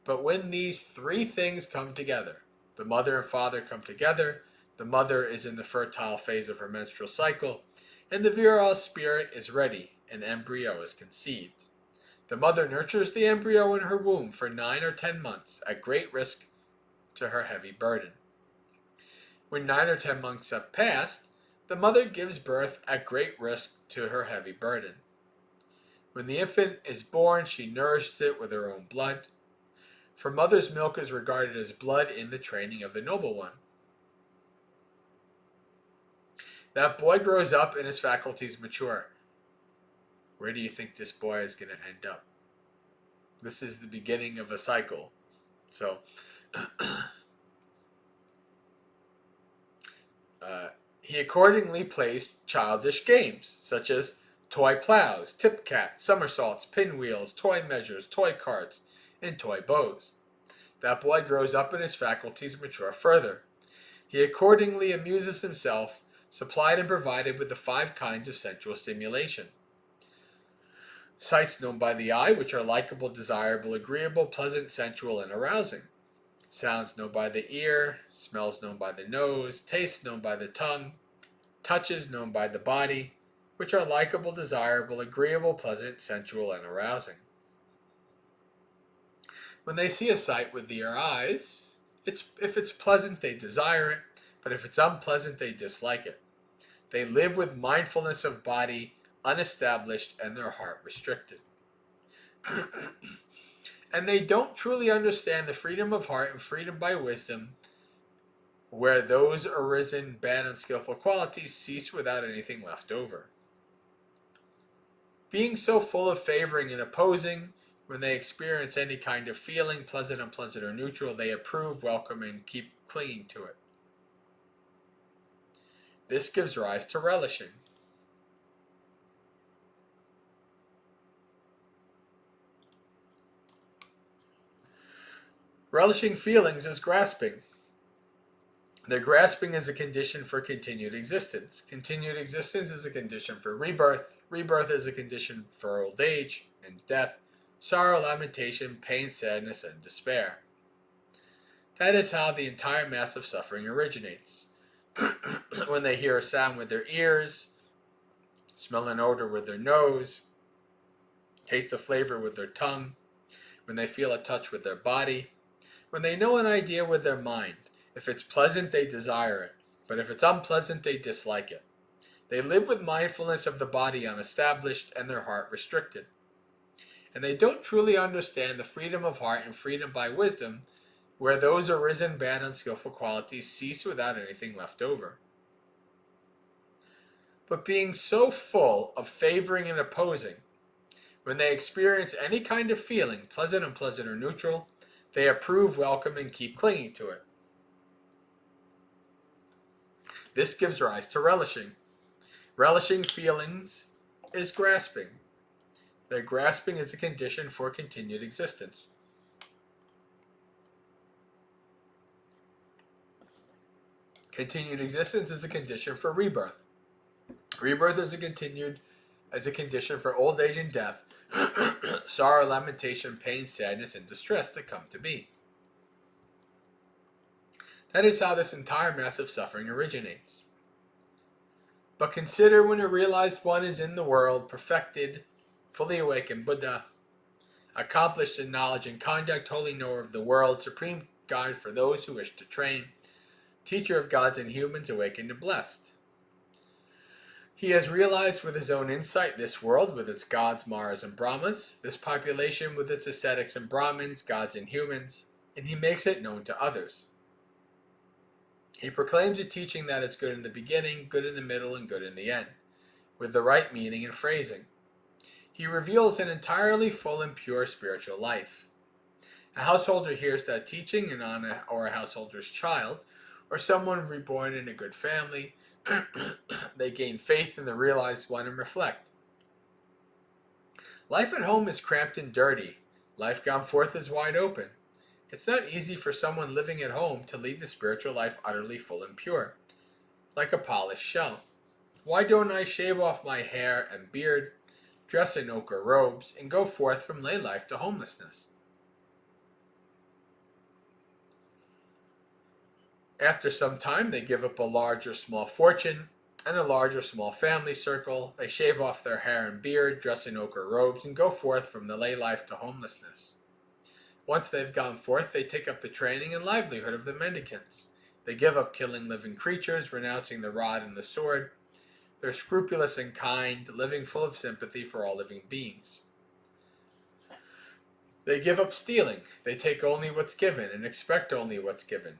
But when these three things come together, the mother and father come together, the mother is in the fertile phase of her menstrual cycle, and the virile spirit is ready, an embryo is conceived. The mother nurtures the embryo in her womb for 9 or 10 months, at great risk to her heavy burden. When 9 or 10 months have passed, the mother gives birth at great risk to her heavy burden. When the infant is born, she nourishes it with her own blood, for mother's milk is regarded as blood in the training of the noble one. That boy grows up and his faculties mature. Where do you think this boy is going to end up? This is the beginning of a cycle. So, he accordingly plays childish games, such as toy plows, tip cat, somersaults, pinwheels, toy measures, toy carts, and toy bows. That boy grows up and his faculties mature further. He accordingly amuses himself, supplied and provided with the 5 kinds of sensual stimulation. Sights known by the eye, which are likable, desirable, agreeable, pleasant, sensual, and arousing. Sounds known by the ear, smells known by the nose, tastes known by the tongue, touches known by the body, which are likable, desirable, agreeable, pleasant, sensual, and arousing. When they see a sight with their eyes, if it's pleasant, they desire it, but if it's unpleasant, they dislike it. They live with mindfulness of body unestablished and their heart restricted. And they don't truly understand the freedom of heart and freedom by wisdom, where those arisen bad unskillful qualities cease without anything left over. Being so full of favoring and opposing, when they experience any kind of feeling, pleasant, unpleasant, or neutral, they approve, welcome, and keep clinging to it. This gives rise to relishing. Relishing feelings is grasping. Their grasping is a condition for continued existence. Continued existence is a condition for rebirth. Rebirth is a condition for old age and death, sorrow, lamentation, pain, sadness, and despair. That is how the entire mass of suffering originates. When they hear a sound with their ears, smell an odor with their nose, taste a flavor with their tongue, when they feel a touch with their body, when they know an idea with their mind. If it's pleasant, they desire it, but if it's unpleasant, they dislike it. They live with mindfulness of the body unestablished and their heart restricted. And they don't truly understand the freedom of heart and freedom by wisdom, where those arisen bad unskillful qualities cease without anything left over. But being so full of favoring and opposing, when they experience any kind of feeling, pleasant, unpleasant, or neutral, they approve, welcome, and keep clinging to it. This gives rise to relishing. Relishing feelings is grasping. Their grasping is a condition for continued existence. Continued existence is a condition for rebirth. Rebirth is a condition for old age and death, sorrow, lamentation, pain, sadness, and distress that come to be. That is how this entire mass of suffering originates. But consider when a realized one is in the world, perfected, fully awakened Buddha, accomplished in knowledge and conduct, holy knower of the world, supreme guide for those who wish to train, teacher of gods and humans, awakened and blessed. He has realized with his own insight this world with its gods, Maras, and Brahmas, this population with its ascetics and Brahmins, gods and humans, and he makes it known to others. He proclaims a teaching that is good in the beginning, good in the middle, and good in the end, with the right meaning and phrasing. He reveals an entirely full and pure spiritual life. A householder hears that teaching, or a householder's child, or someone reborn in a good family, they gain faith in the realized one and reflect. Life at home is cramped and dirty. Life gone forth is wide open. It's not easy for someone living at home to lead the spiritual life utterly full and pure, like a polished shell. Why don't I shave off my hair and beard, dress in ochre robes, and go forth from lay life to homelessness? After some time, they give up a large or small fortune and a large or small family circle. They shave off their hair and beard, dress in ochre robes, and go forth from the lay life to homelessness. Once they've gone forth, they take up the training and livelihood of the mendicants. They give up killing living creatures, renouncing the rod and the sword. They're scrupulous and kind, living full of sympathy for all living beings. They give up stealing. They take only what's given and expect only what's given.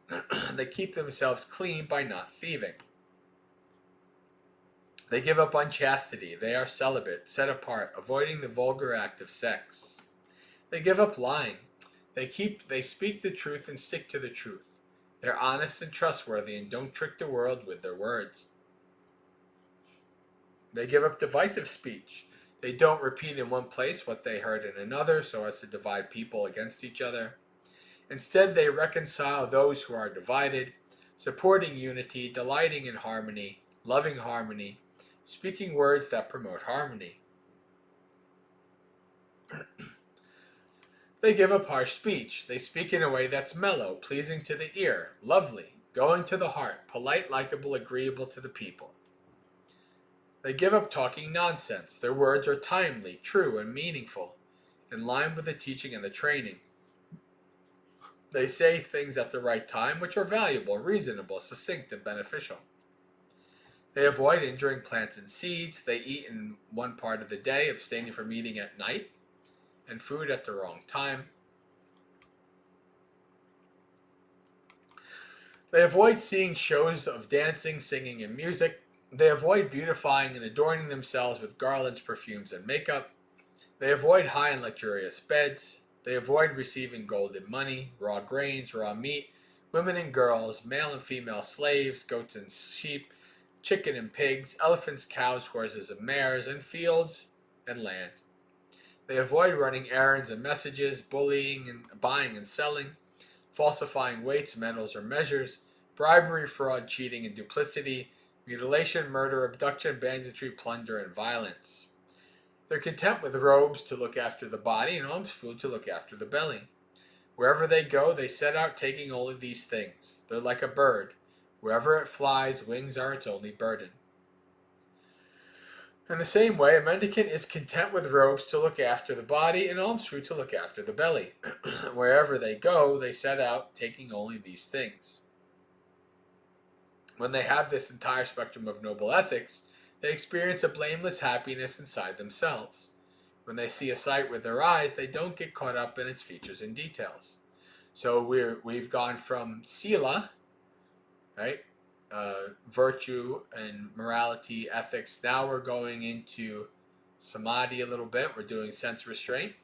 They keep themselves clean by not thieving. They give up unchastity. They are celibate, set apart, avoiding the vulgar act of sex. They give up lying. They speak the truth and stick to the truth. They're honest and trustworthy and don't trick the world with their words. They give up divisive speech. They don't repeat in one place what they heard in another so as to divide people against each other. Instead, they reconcile those who are divided, supporting unity, delighting in harmony, loving harmony, speaking words that promote harmony. They give up harsh speech. They speak in a way that's mellow, pleasing to the ear, lovely, going to the heart, polite, likable, agreeable to the people. They give up talking nonsense. Their words are timely, true, and meaningful, in line with the teaching and the training. They say things at the right time which are valuable, reasonable, succinct, and beneficial. They avoid injuring plants and seeds. They eat in one part of the day, abstaining from eating at night and food at the wrong time. They avoid seeing shows of dancing, singing, and music. They avoid beautifying and adorning themselves with garlands, perfumes, and makeup. They avoid high and luxurious beds. They avoid receiving gold and money, raw grains, raw meat, women and girls, male and female slaves, goats and sheep, chicken and pigs, elephants, cows, horses, and mares, and fields and land. They avoid running errands and messages, bullying and buying and selling, falsifying weights, metals, or measures, bribery, fraud, cheating, and duplicity, mutilation, murder, abduction, banditry, plunder, and violence. They're content with robes to look after the body and alms food to look after the belly. Wherever they go, they set out taking all of these things. They're like a bird. Wherever it flies, wings are its only burden. In the same way, a mendicant is content with robes to look after the body and alms food to look after the belly. Wherever they go, they set out taking only these things. When they have this entire spectrum of noble ethics, they experience a blameless happiness inside themselves. When they see a sight with their eyes, they don't get caught up in its features and details. So we've gone from sila, right? Virtue and morality, ethics. Now we're going into samadhi a little bit. We're doing sense restraint.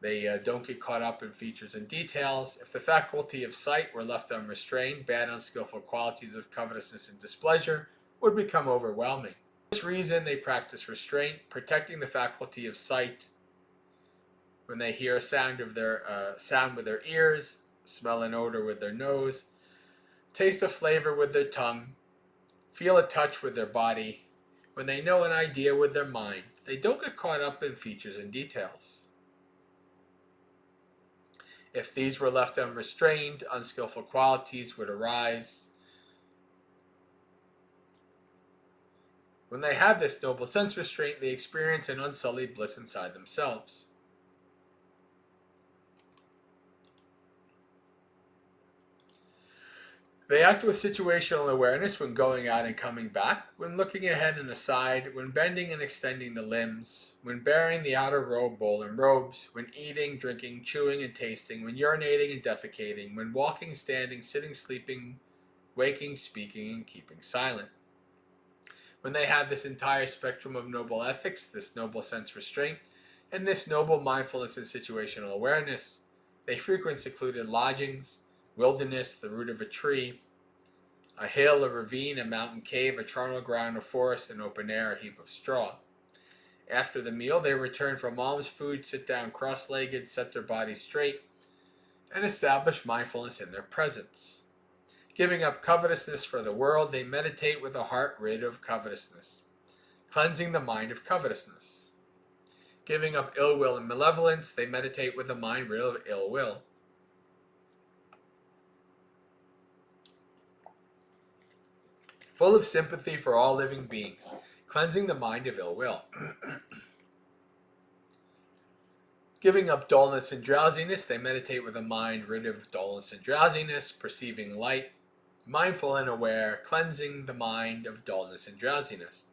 They don't get caught up in features and details. If the faculty of sight were left unrestrained, bad, unskillful qualities of covetousness and displeasure would become overwhelming. For this reason, they practice restraint, protecting the faculty of sight. When they hear a sound with their ears, smell an odor with their nose, taste a flavor with their tongue, feel a touch with their body. When they know an idea with their mind, they don't get caught up in features and details. If these were left unrestrained, unskillful qualities would arise. When they have this noble sense restraint, they experience an unsullied bliss inside themselves. They act with situational awareness when going out and coming back, when looking ahead and aside, when bending and extending the limbs, when bearing the outer robe, bowl, and robes, when eating, drinking, chewing, and tasting, when urinating and defecating, when walking, standing, sitting, sleeping, waking, speaking, and keeping silent. When they have this entire spectrum of noble ethics, this noble sense restraint, and this noble mindfulness and situational awareness, they frequent secluded lodgings, wilderness, the root of a tree, a hill, a ravine, a mountain cave, a charnel ground, a forest, an open air, a heap of straw. After the meal, they return from alms food, sit down cross-legged, set their bodies straight, and establish mindfulness in their presence. Giving up covetousness for the world, they meditate with a heart rid of covetousness, cleansing the mind of covetousness. Giving up ill will and malevolence, they meditate with a mind rid of ill will. Full of sympathy for all living beings, cleansing the mind of ill will. Giving up dullness and drowsiness, they meditate with a mind rid of dullness and drowsiness, perceiving light, mindful and aware, cleansing the mind of dullness and drowsiness.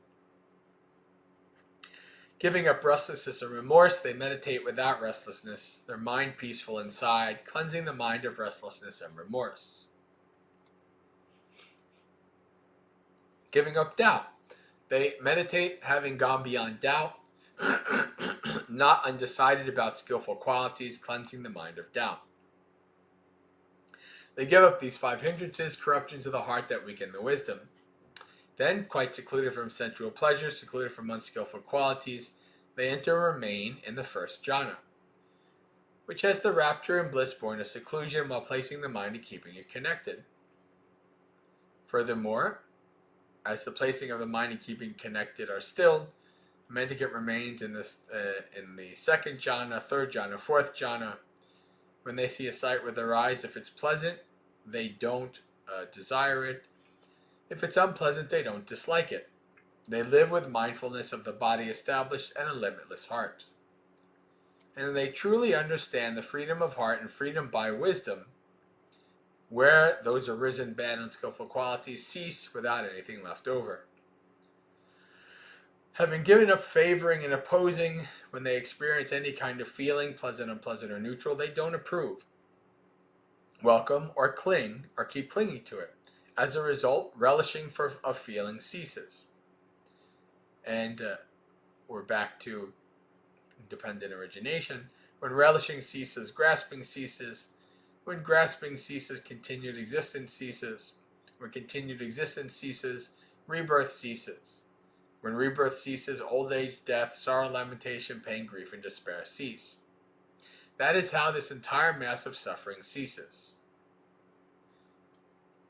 Giving up restlessness and remorse, they meditate without restlessness, their mind peaceful inside, cleansing the mind of restlessness and remorse. Giving up doubt, they meditate having gone beyond doubt, not undecided about skillful qualities, cleansing the mind of doubt. They give up these 5 hindrances, corruptions of the heart that weaken the wisdom. Then, quite secluded from sensual pleasures, secluded from unskillful qualities, they enter and remain in the first jhana, which has the rapture and bliss born of seclusion while placing the mind and keeping it connected. Furthermore, as the placing of the mind and keeping connected are stilled, the mendicant remains in the second jhana, third jhana, fourth jhana. When they see a sight with their eyes, if it's pleasant, they don't desire it. If it's unpleasant, they don't dislike it. They live with mindfulness of the body established and a limitless heart. And they truly understand the freedom of heart and freedom by wisdom, where those arisen bad unskillful qualities cease without anything left over. Having given up favoring and opposing, when they experience any kind of feeling, pleasant, unpleasant, or neutral, they don't approve, welcome, or cling, or keep clinging to it. As a result, relishing of feeling ceases. And we're back to dependent origination. When relishing ceases, grasping ceases. When grasping ceases, continued existence ceases. When continued existence ceases, rebirth ceases. When rebirth ceases, old age, death, sorrow, lamentation, pain, grief, and despair cease. That is how this entire mass of suffering ceases.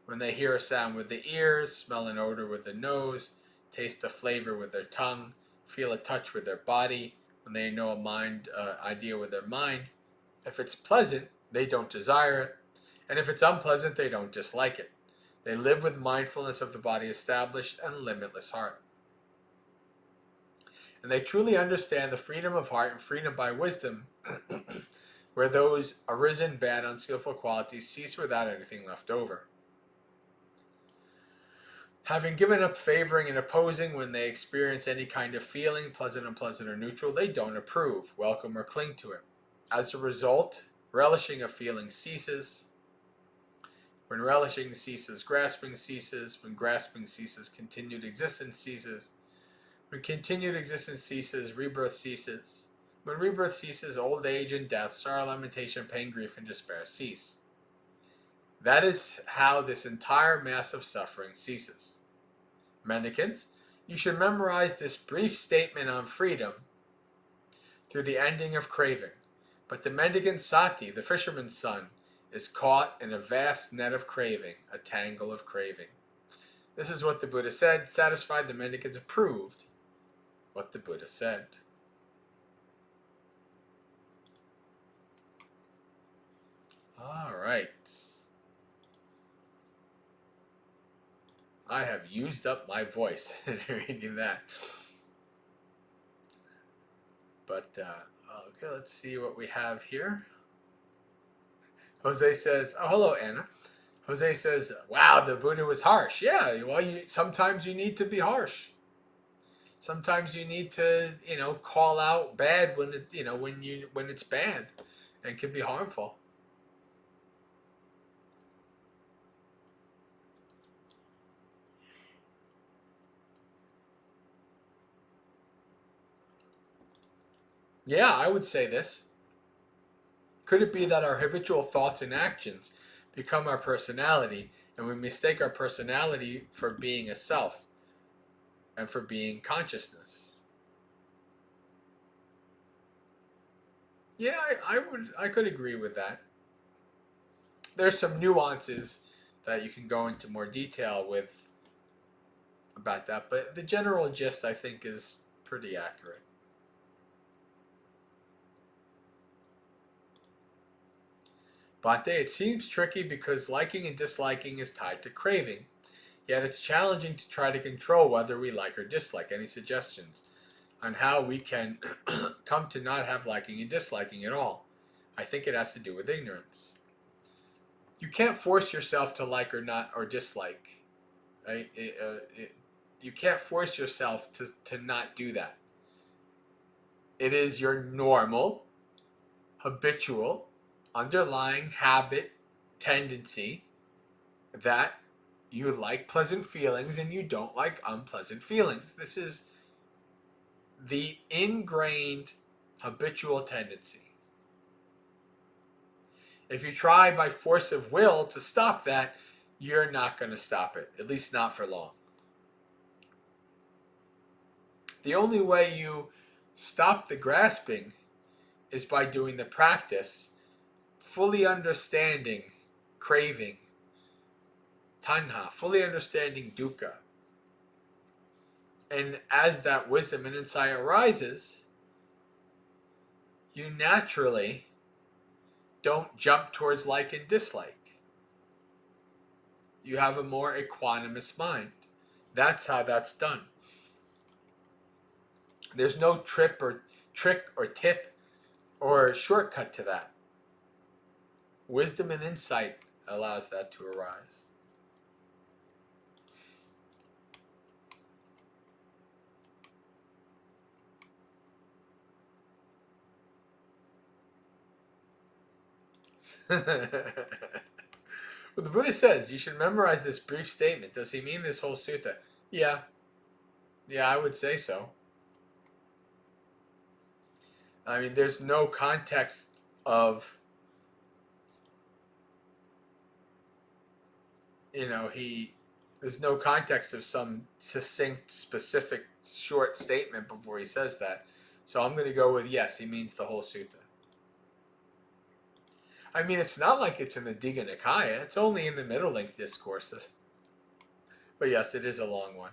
When they hear a sound with the ears, smell an odor with the nose, taste a flavor with their tongue, feel a touch with their body, when they know a idea with their mind, if it's pleasant, they don't desire it, and if it's unpleasant, they don't dislike it. They live with mindfulness of the body established and a limitless heart. And they truly understand the freedom of heart and freedom by wisdom, where those arisen bad unskillful qualities cease without anything left over. Having given up favoring and opposing, when they experience any kind of feeling, pleasant, unpleasant, or neutral, they don't approve, welcome, or cling to it. As a result, relishing of feeling ceases. When relishing ceases, grasping ceases. When grasping ceases, continued existence ceases. When continued existence ceases, rebirth ceases. When rebirth ceases, old age and death, sorrow, lamentation, pain, grief, and despair cease. That is how this entire mass of suffering ceases. Mendicants, you should memorize this brief statement on freedom through the ending of Craving. But the mendicant Sati, the fisherman's son, is caught in a vast net of craving, a tangle of craving. This is what the Buddha said. Satisfied, the mendicants approved what the Buddha said. All right. I have used up my voice in reading that. But, okay, let's see what we have here. Jose says, oh, hello, Anna. Jose says, wow, the Buddha was harsh. Yeah, well, sometimes you need to be harsh. Sometimes you need to, call out bad when when it's bad and can be harmful. Yeah, I would say this. Could it be that our habitual thoughts and actions become our personality, and we mistake our personality for being a self and for being consciousness? Yeah, I could agree with that. There's some nuances that you can go into more detail with about that, but the general gist I think is pretty accurate. Bhante, it seems tricky because liking and disliking is tied to craving. Yet it's challenging to try to control whether we like or dislike. Any suggestions on how we can come to not have liking and disliking at all? I think it has to do with ignorance. You can't force yourself to like or not or dislike, right? You can't force yourself to not do that. It is your normal, habitual, underlying habit, tendency that you like pleasant feelings and you don't like unpleasant feelings. This is the ingrained habitual tendency. If you try by force of will to stop that, you're not going to stop it, at least not for long. The only way you stop the grasping is by doing the practice, fully understanding craving, tanha, fully understanding dukkha. And as that wisdom and insight arises, you naturally don't jump towards like and dislike. You have a more equanimous mind. That's how that's done. There's no trick or tip or shortcut to that. Wisdom and insight allows that to arise. Well, the Buddha says you should memorize this brief statement. Does he mean this whole sutta? Yeah. Yeah, I would say so. I mean, there's no context of, there's no context of some succinct, specific, short statement before he says that. So I'm going to go with yes, he means the whole sutta. I mean, it's not like it's in the Digha Nikaya. It's only in the middle length discourses. But yes, it is a long one.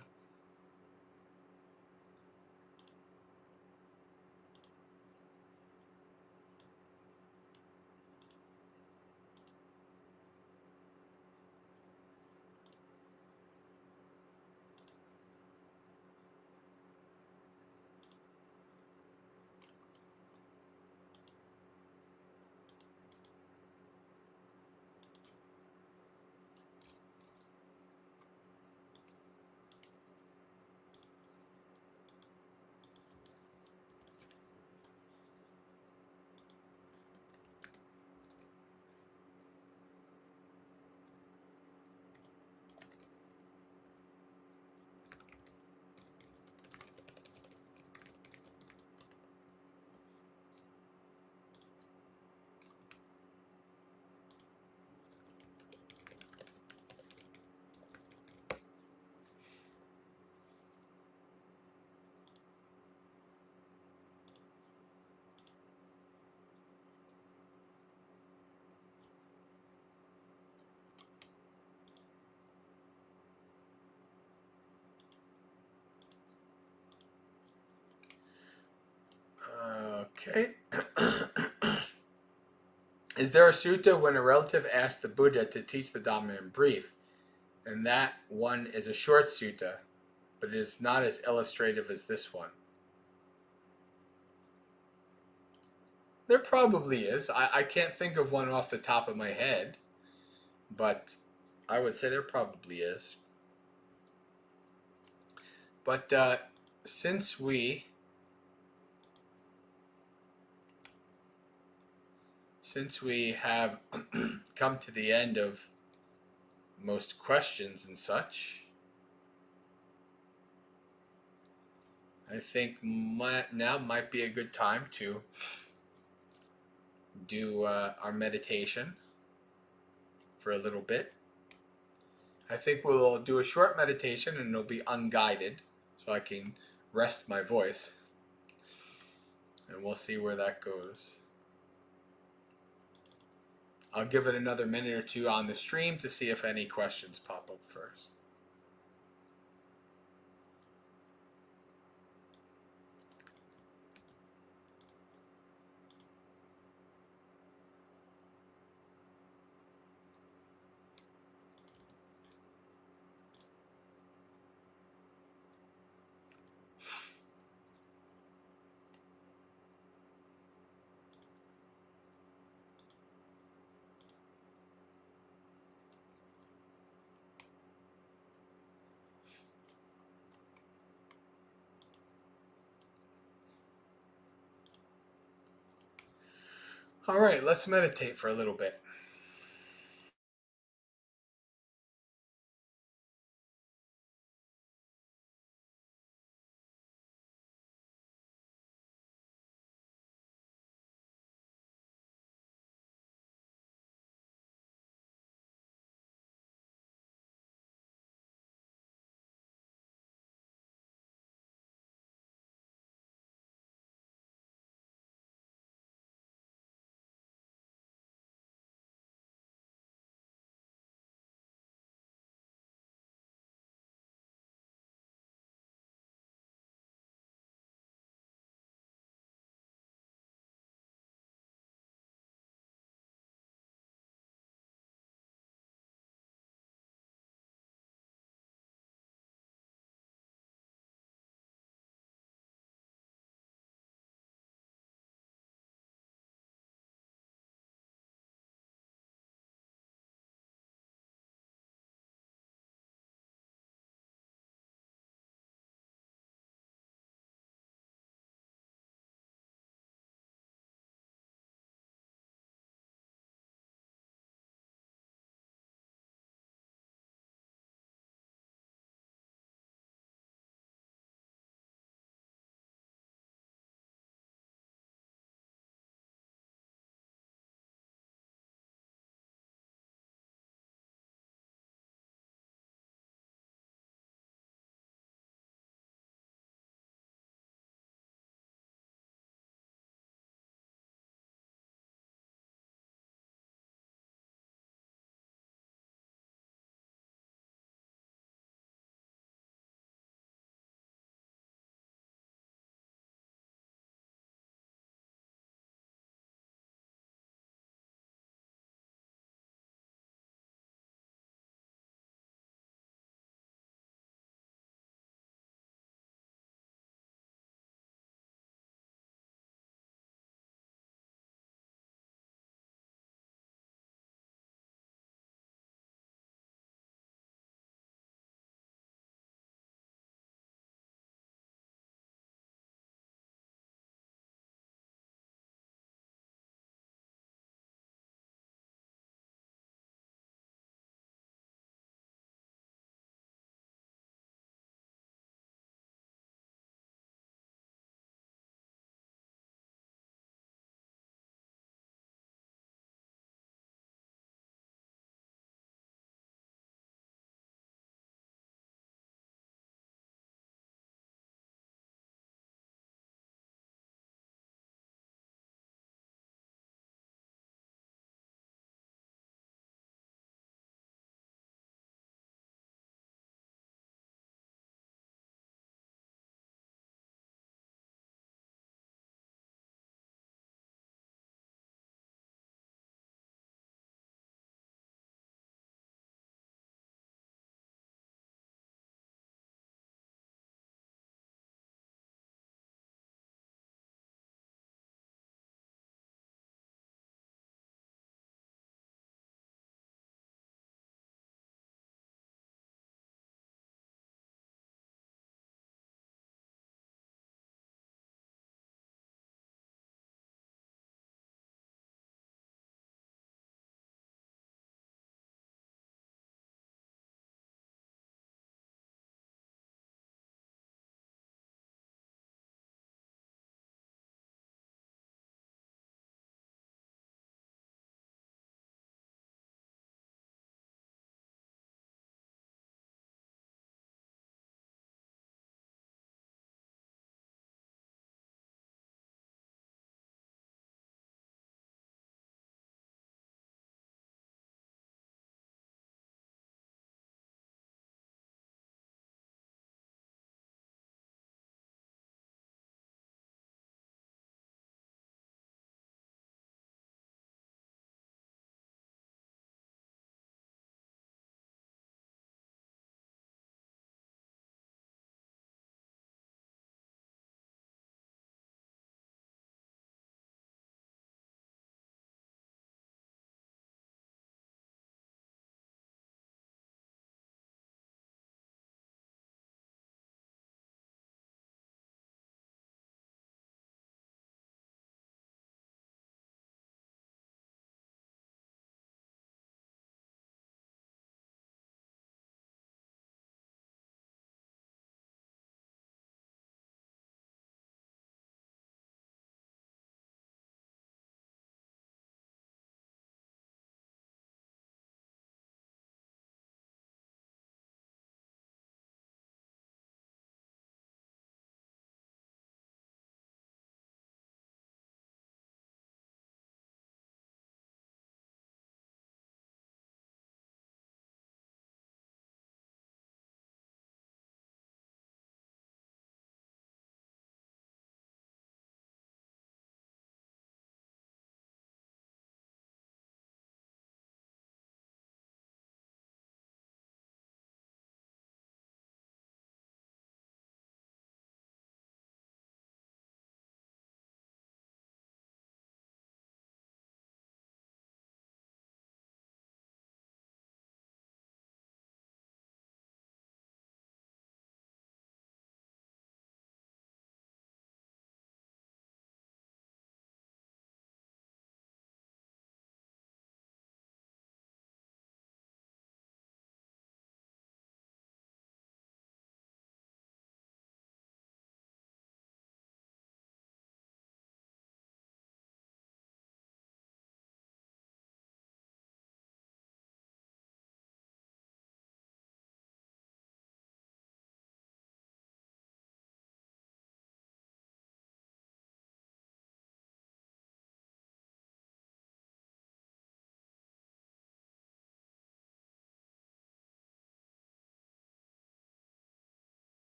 Okay. Is there a sutta when a relative asked the Buddha to teach the Dhamma in brief? And that one is a short sutta, but it is not as illustrative as this one. There probably is. I can't think of one off the top of my head, but I would say there probably is. But since we have come to the end of most questions and such, I think now might be a good time to do our meditation for a little bit. I think we'll do a short meditation and it'll be unguided so I can rest my voice, and we'll see where that goes. I'll give it another minute or two on the stream to see if any questions pop up first. All right, let's meditate for a little bit.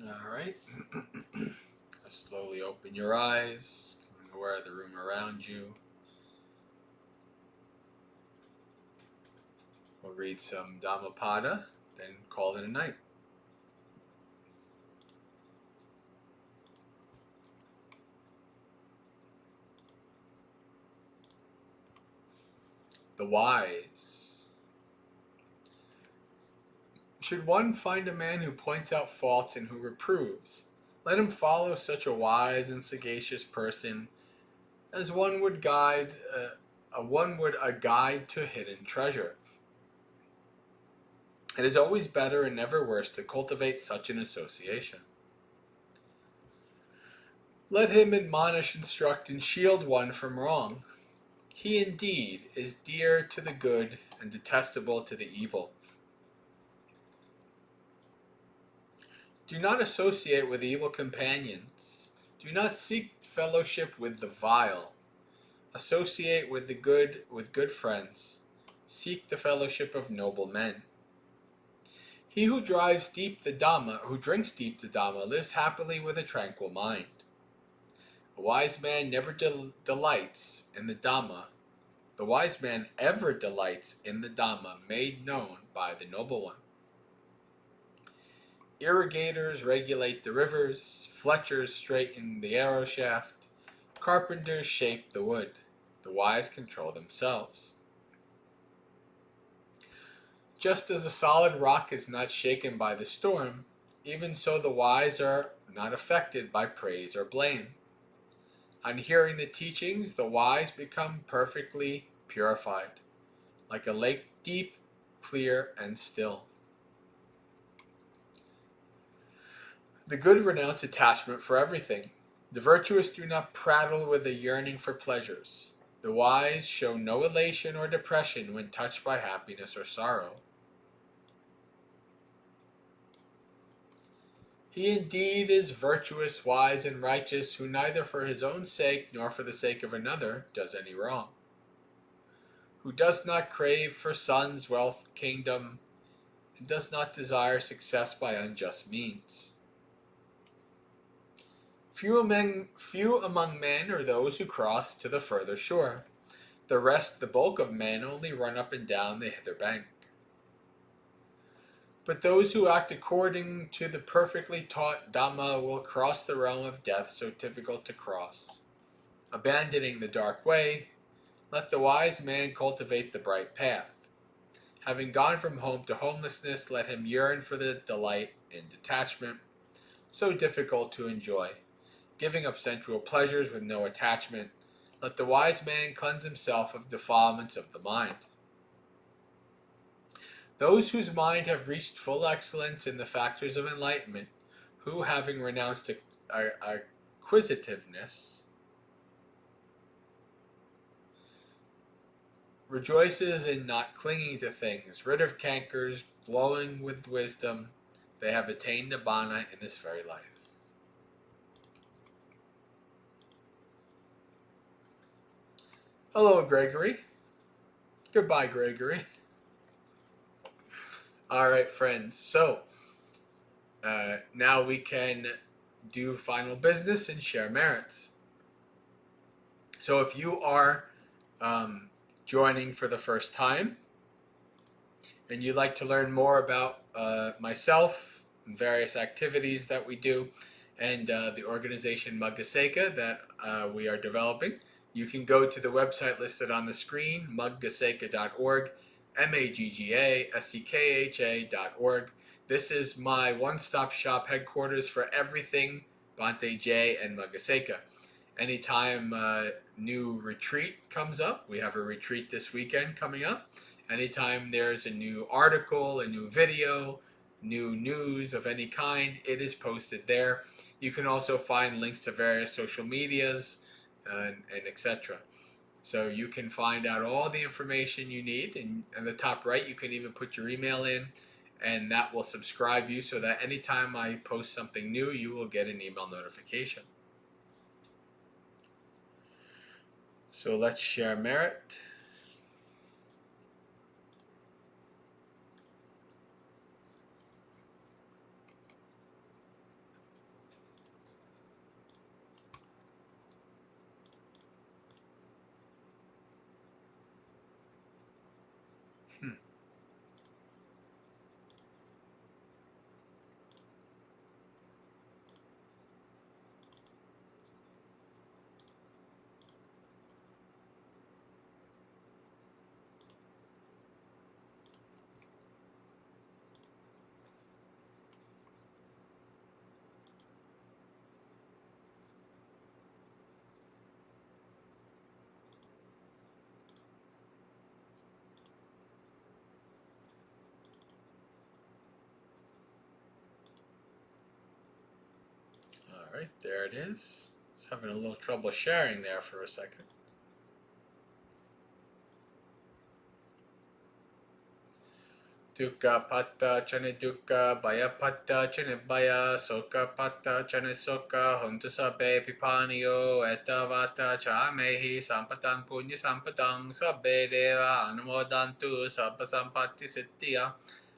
All right. Slowly open your eyes, aware of the room around you. We'll read some Dhammapada, then call it a night. The wise. Should one find a man who points out faults and who reproves, let him follow such a wise and sagacious person as one would a guide to hidden treasure. It is always better and never worse to cultivate such an association. Let him admonish, instruct, and shield one from wrong. He indeed is dear to the good and detestable to the evil. Do not associate with evil companions. Do not seek fellowship with the vile. Associate with good friends. Seek the fellowship of noble men. He who drinks deep the Dhamma, lives happily with a tranquil mind. A wise man never delights in the Dhamma. The wise man ever delights in the Dhamma made known by the noble one. Irrigators regulate the rivers, fletchers straighten the arrow shaft, carpenters shape the wood, the wise control themselves. Just as a solid rock is not shaken by the storm, even so the wise are not affected by praise or blame. On hearing the teachings, the wise become perfectly purified, like a lake deep, clear, and still. The good renounce attachment for everything. The virtuous do not prattle with a yearning for pleasures. The wise show no elation or depression when touched by happiness or sorrow. He indeed is virtuous, wise, and righteous, who neither for his own sake nor for the sake of another does any wrong. Who does not crave for sons, wealth, kingdom, and does not desire success by unjust means. Few among men are those who cross to the further shore. The rest, the bulk of men, only run up and down the hither bank. But those who act according to the perfectly taught Dhamma will cross the realm of death so difficult to cross. Abandoning the dark way, let the wise man cultivate the bright path. Having gone from home to homelessness, let him yearn for the delight in detachment, so difficult to enjoy. Giving up sensual pleasures with no attachment, let the wise man cleanse himself of defilements of the mind. Those whose mind have reached full excellence in the factors of enlightenment, who, having renounced acquisitiveness, rejoices in not clinging to things, rid of cankers, glowing with wisdom, they have attained nibbana in this very life. Hello, Gregory. Goodbye, Gregory. All right, friends. So now we can do final business and share merits. So if you are joining for the first time and you'd like to learn more about myself and various activities that we do and the organization Maggasekha that we are developing, you can go to the website listed on the screen, maggasekha.org, maggasekha.org. This is my one-stop shop headquarters for everything Bhante J and Maggasekha. Anytime new retreat comes up, we have a retreat this weekend coming up. Anytime there's a new article, a new video, new news of any kind, it is posted there. You can also find links to various social medias and etc. So you can find out all the information you need, and in the top right you can even put your email in, and that will subscribe you so that anytime I post something new, you will get an email notification. So let's share merit. All right, there it is. It's having a little trouble sharing there for a second. Dukkha patta chane dukkha, baya patta chane baya, soka patta chane soka, hontu sabbe pipaniyo, etavata chamehi, sampatang punya sampatang, sabbe deva anumodantu, sabba sampatti siddhya,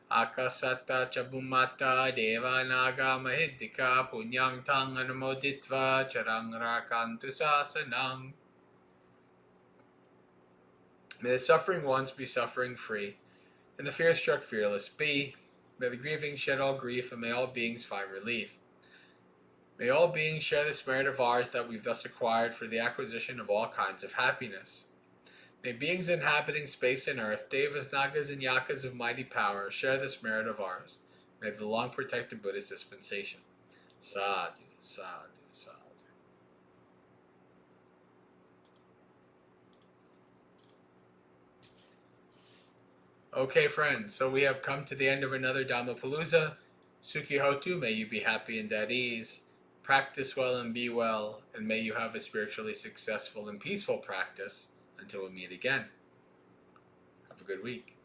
akasata chabumata, deva naga mahidika, punyang tang anumoditva, charang rakantu sasanang. May the suffering ones be suffering free, and the fear-struck fearless be. May the grieving shed all grief, and may all beings find relief. May all beings share this merit of ours that we've thus acquired for the acquisition of all kinds of happiness. May beings inhabiting space and earth, devas, nagas, and yakas of mighty power, share this merit of ours. May the long-protected Buddha's dispensation. Sadhu, sadhu, sadhu. Okay, friends, so we have come to the end of another Dhammapalooza. Sukhi Hotu, may you be happy and at ease. Practice well and be well, and may you have a spiritually successful and peaceful practice until we meet again. Have a good week.